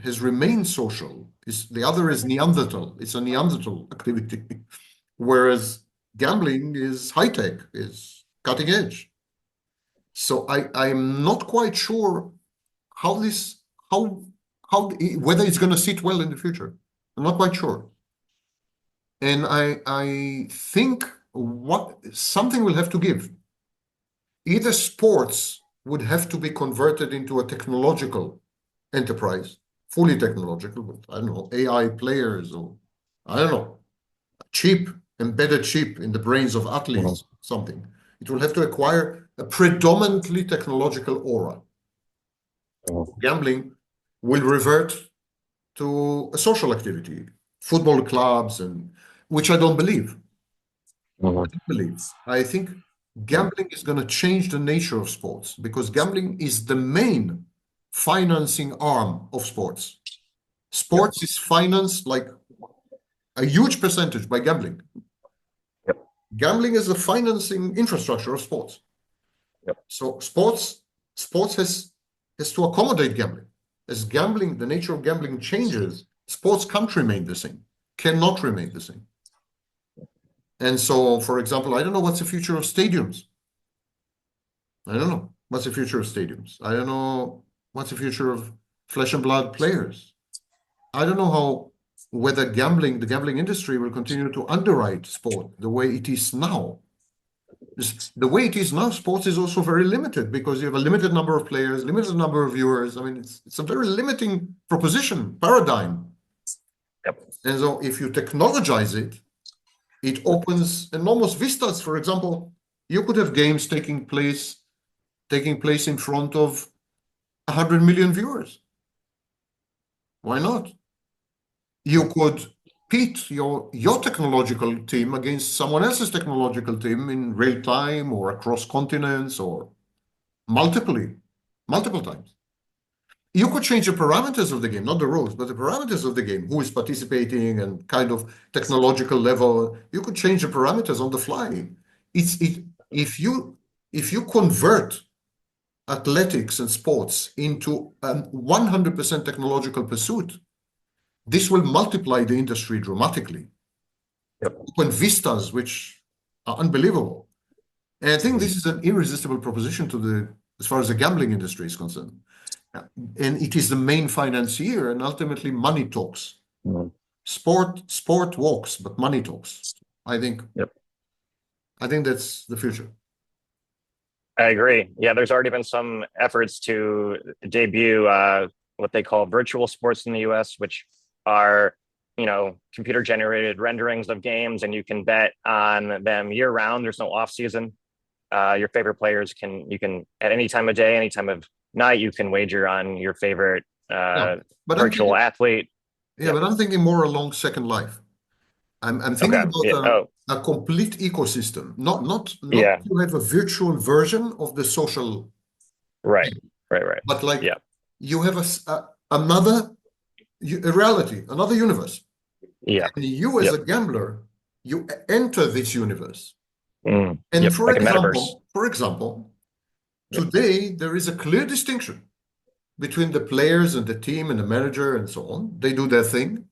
has remained social. The other is Neanderthal. It's a Neanderthal activity, whereas gambling is high-tech, is cutting edge. So I'm not quite sure whether it's going to sit well in the future. I'm not quite sure. And I think something will have to give. Either sports would have to be converted into a technological enterprise, fully technological, with, I don't know, AI players, or I don't know, embedded chip in the brains of athletes, something. It will have to acquire a predominantly technological aura. Gambling will revert to a social activity, football clubs, which I don't believe. I don't believe. I think gambling is going to change the nature of sports, because gambling is the main financing arm of sports. Sports is financed like a huge percentage by gambling. Gambling is the financing infrastructure of sports. So sports has to accommodate gambling. As the nature of gambling changes, sports can't remain the same, cannot remain the same. And so, for example, I don't know what's the future of stadiums. I don't know what's the future of stadiums. I don't know what's the future of flesh and blood players. I don't know how whether the gambling industry will continue to underwrite sport the way it is now. The way it is now, sports is also very limited because you have a limited number of players, limited number of viewers. I mean, it's a very limiting proposition, paradigm. Yep. And so if you technologize it, it opens enormous vistas. For example, you could have games taking place in front of 100 million viewers. Why not? You could pit your technological team against someone else's technological team in real time or across continents or multiple times. You could change the parameters of the game, not the rules, but the parameters of the game, who is participating and kind of technological level. You could change the parameters on the fly. If you convert athletics and sports into a 100% technological pursuit, this will multiply the industry dramatically. Yep. Open vistas, which are unbelievable. And I think this is an irresistible proposition as far as the gambling industry is concerned. And it is the main financier, and ultimately money talks. Mm-hmm. Sport walks, but money talks. I think. Yep. I think that's the future. I agree. Yeah, there's already been some efforts to debut what they call virtual sports in the US, which are, computer-generated renderings of games, and you can bet on them year-round. There's no off-season. Your favorite players you can at any time of day, any time of night, you can wager on your favorite virtual athlete. Yeah, but I'm thinking more along Second Life. I'm thinking about a complete ecosystem, not you have a virtual version of the social. Right. But you have another reality, another universe. Yeah. And you as a gambler, you enter this universe. And for example, today there is a clear distinction between the players and the team and the manager and so on. They do their thing.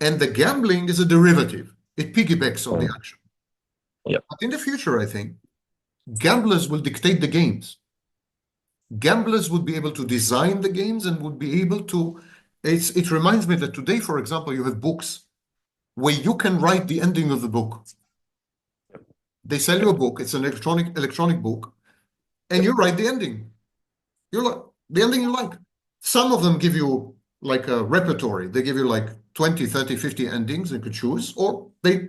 And the gambling is a derivative. It piggybacks on the action. Yep. But in the future, I think, gamblers will dictate the games. Gamblers would be able to design the games and would be able to... It reminds me that today, for example, you have books where you can write the ending of the book. They sell you a book. It's an electronic book. And you write the ending. You like the ending you like. Some of them give you like a repertory. They give you like 20, 30, 50 endings you could choose, or they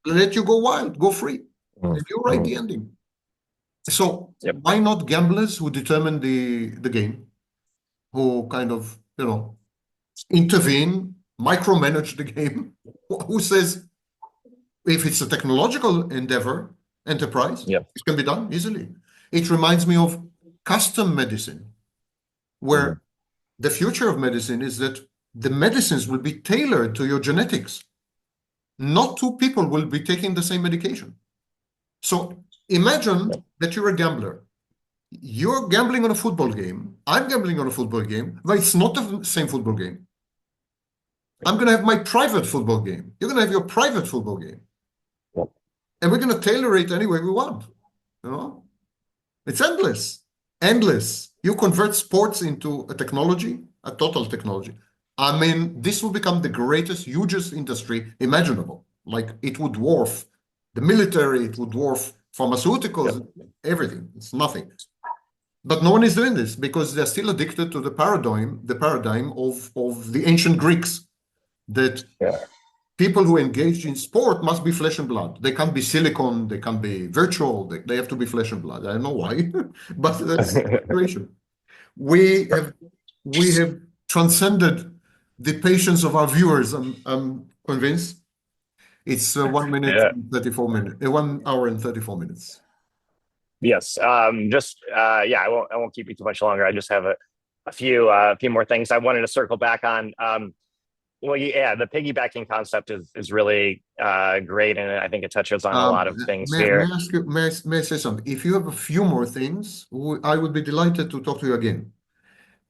let you go wild, go free. And you write the ending. So why not gamblers who determine the game, who kind of, intervene, micromanage the game, who says, if it's a technological enterprise, it can be done easily. It reminds me of custom medicine, where the future of medicine is that the medicines will be tailored to your genetics. Not two people will be taking the same medication. So imagine that you're a gambler. You're gambling on a football game. I'm gambling on a football game, but it's not the same football game. I'm going to have my private football game. You're going to have your private football game. And we're going to tailor it any way we want. It's endless. Endless. You convert sports into a technology, a total technology. I mean, this will become the greatest, hugest industry imaginable. Like, it would dwarf the military, it would dwarf pharmaceuticals, everything. It's nothing. But no one is doing this because they're still addicted to the paradigm of the ancient Greeks, that people who engage in sport must be flesh and blood. They can't be silicon, they can't be virtual, they have to be flesh and blood. I don't know why, but that's the situation. We have transcended the patience of our viewers, I'm convinced. It's 1 minute and 34 minutes, 1 hour and 34 minutes. Yes. I won't keep you too much longer. I just have a few more things I wanted to circle back on. The piggybacking concept is really great, and I think it touches on a lot of things here. May I say something? If you have a few more things, I would be delighted to talk to you again.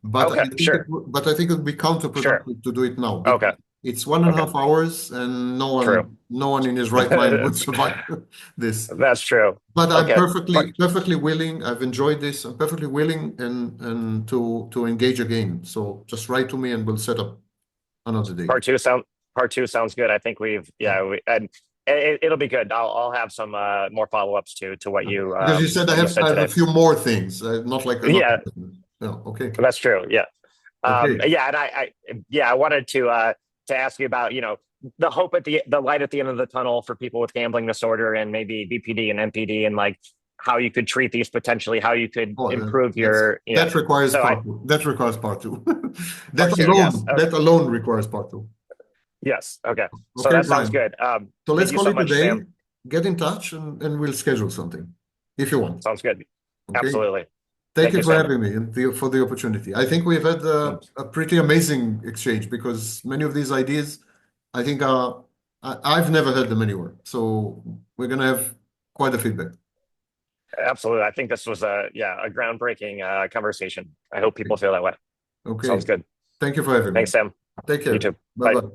But I think it would be counterproductive to do it now. Okay. It's one and a Okay, half hours, and true. no one in his right mind would survive this. That's true. But I'm Okay. perfectly willing. I've enjoyed this. I'm perfectly willing and to engage again. So just write to me and we'll set up another date. Part two sounds good. I think Yeah. and it'll be good. I'll have some more follow-ups to Because you said what you said I have a today. few more things, not like another. Yeah, No, okay. that's true. Yeah. Okay. Yeah, and I wanted to ask you about, the hope at the light at the end of the tunnel for people with gambling disorder and maybe BPD and MPD, and like how you could treat these potentially, how you could Oh, improve your, that requires so part two. That requires part two. part two, yes. Okay. That alone requires part two. Yes. Okay. So Okay, that sounds Brian. good. So let's Thank you call so it a much, day. Sam. Get in touch and we'll schedule something if you want. Sounds good. Okay. Absolutely. Thank Thank you you, for Sam. having me and for the opportunity. I think we've had a pretty amazing exchange because many of these ideas, I think, I've never heard them anywhere. So we're going to have quite a feedback. Absolutely. I think this was a groundbreaking conversation. I hope people feel that way. Okay. Sounds good. Thank you for having me. Thanks, Sam. Take You care. too. Bye Bye. bye.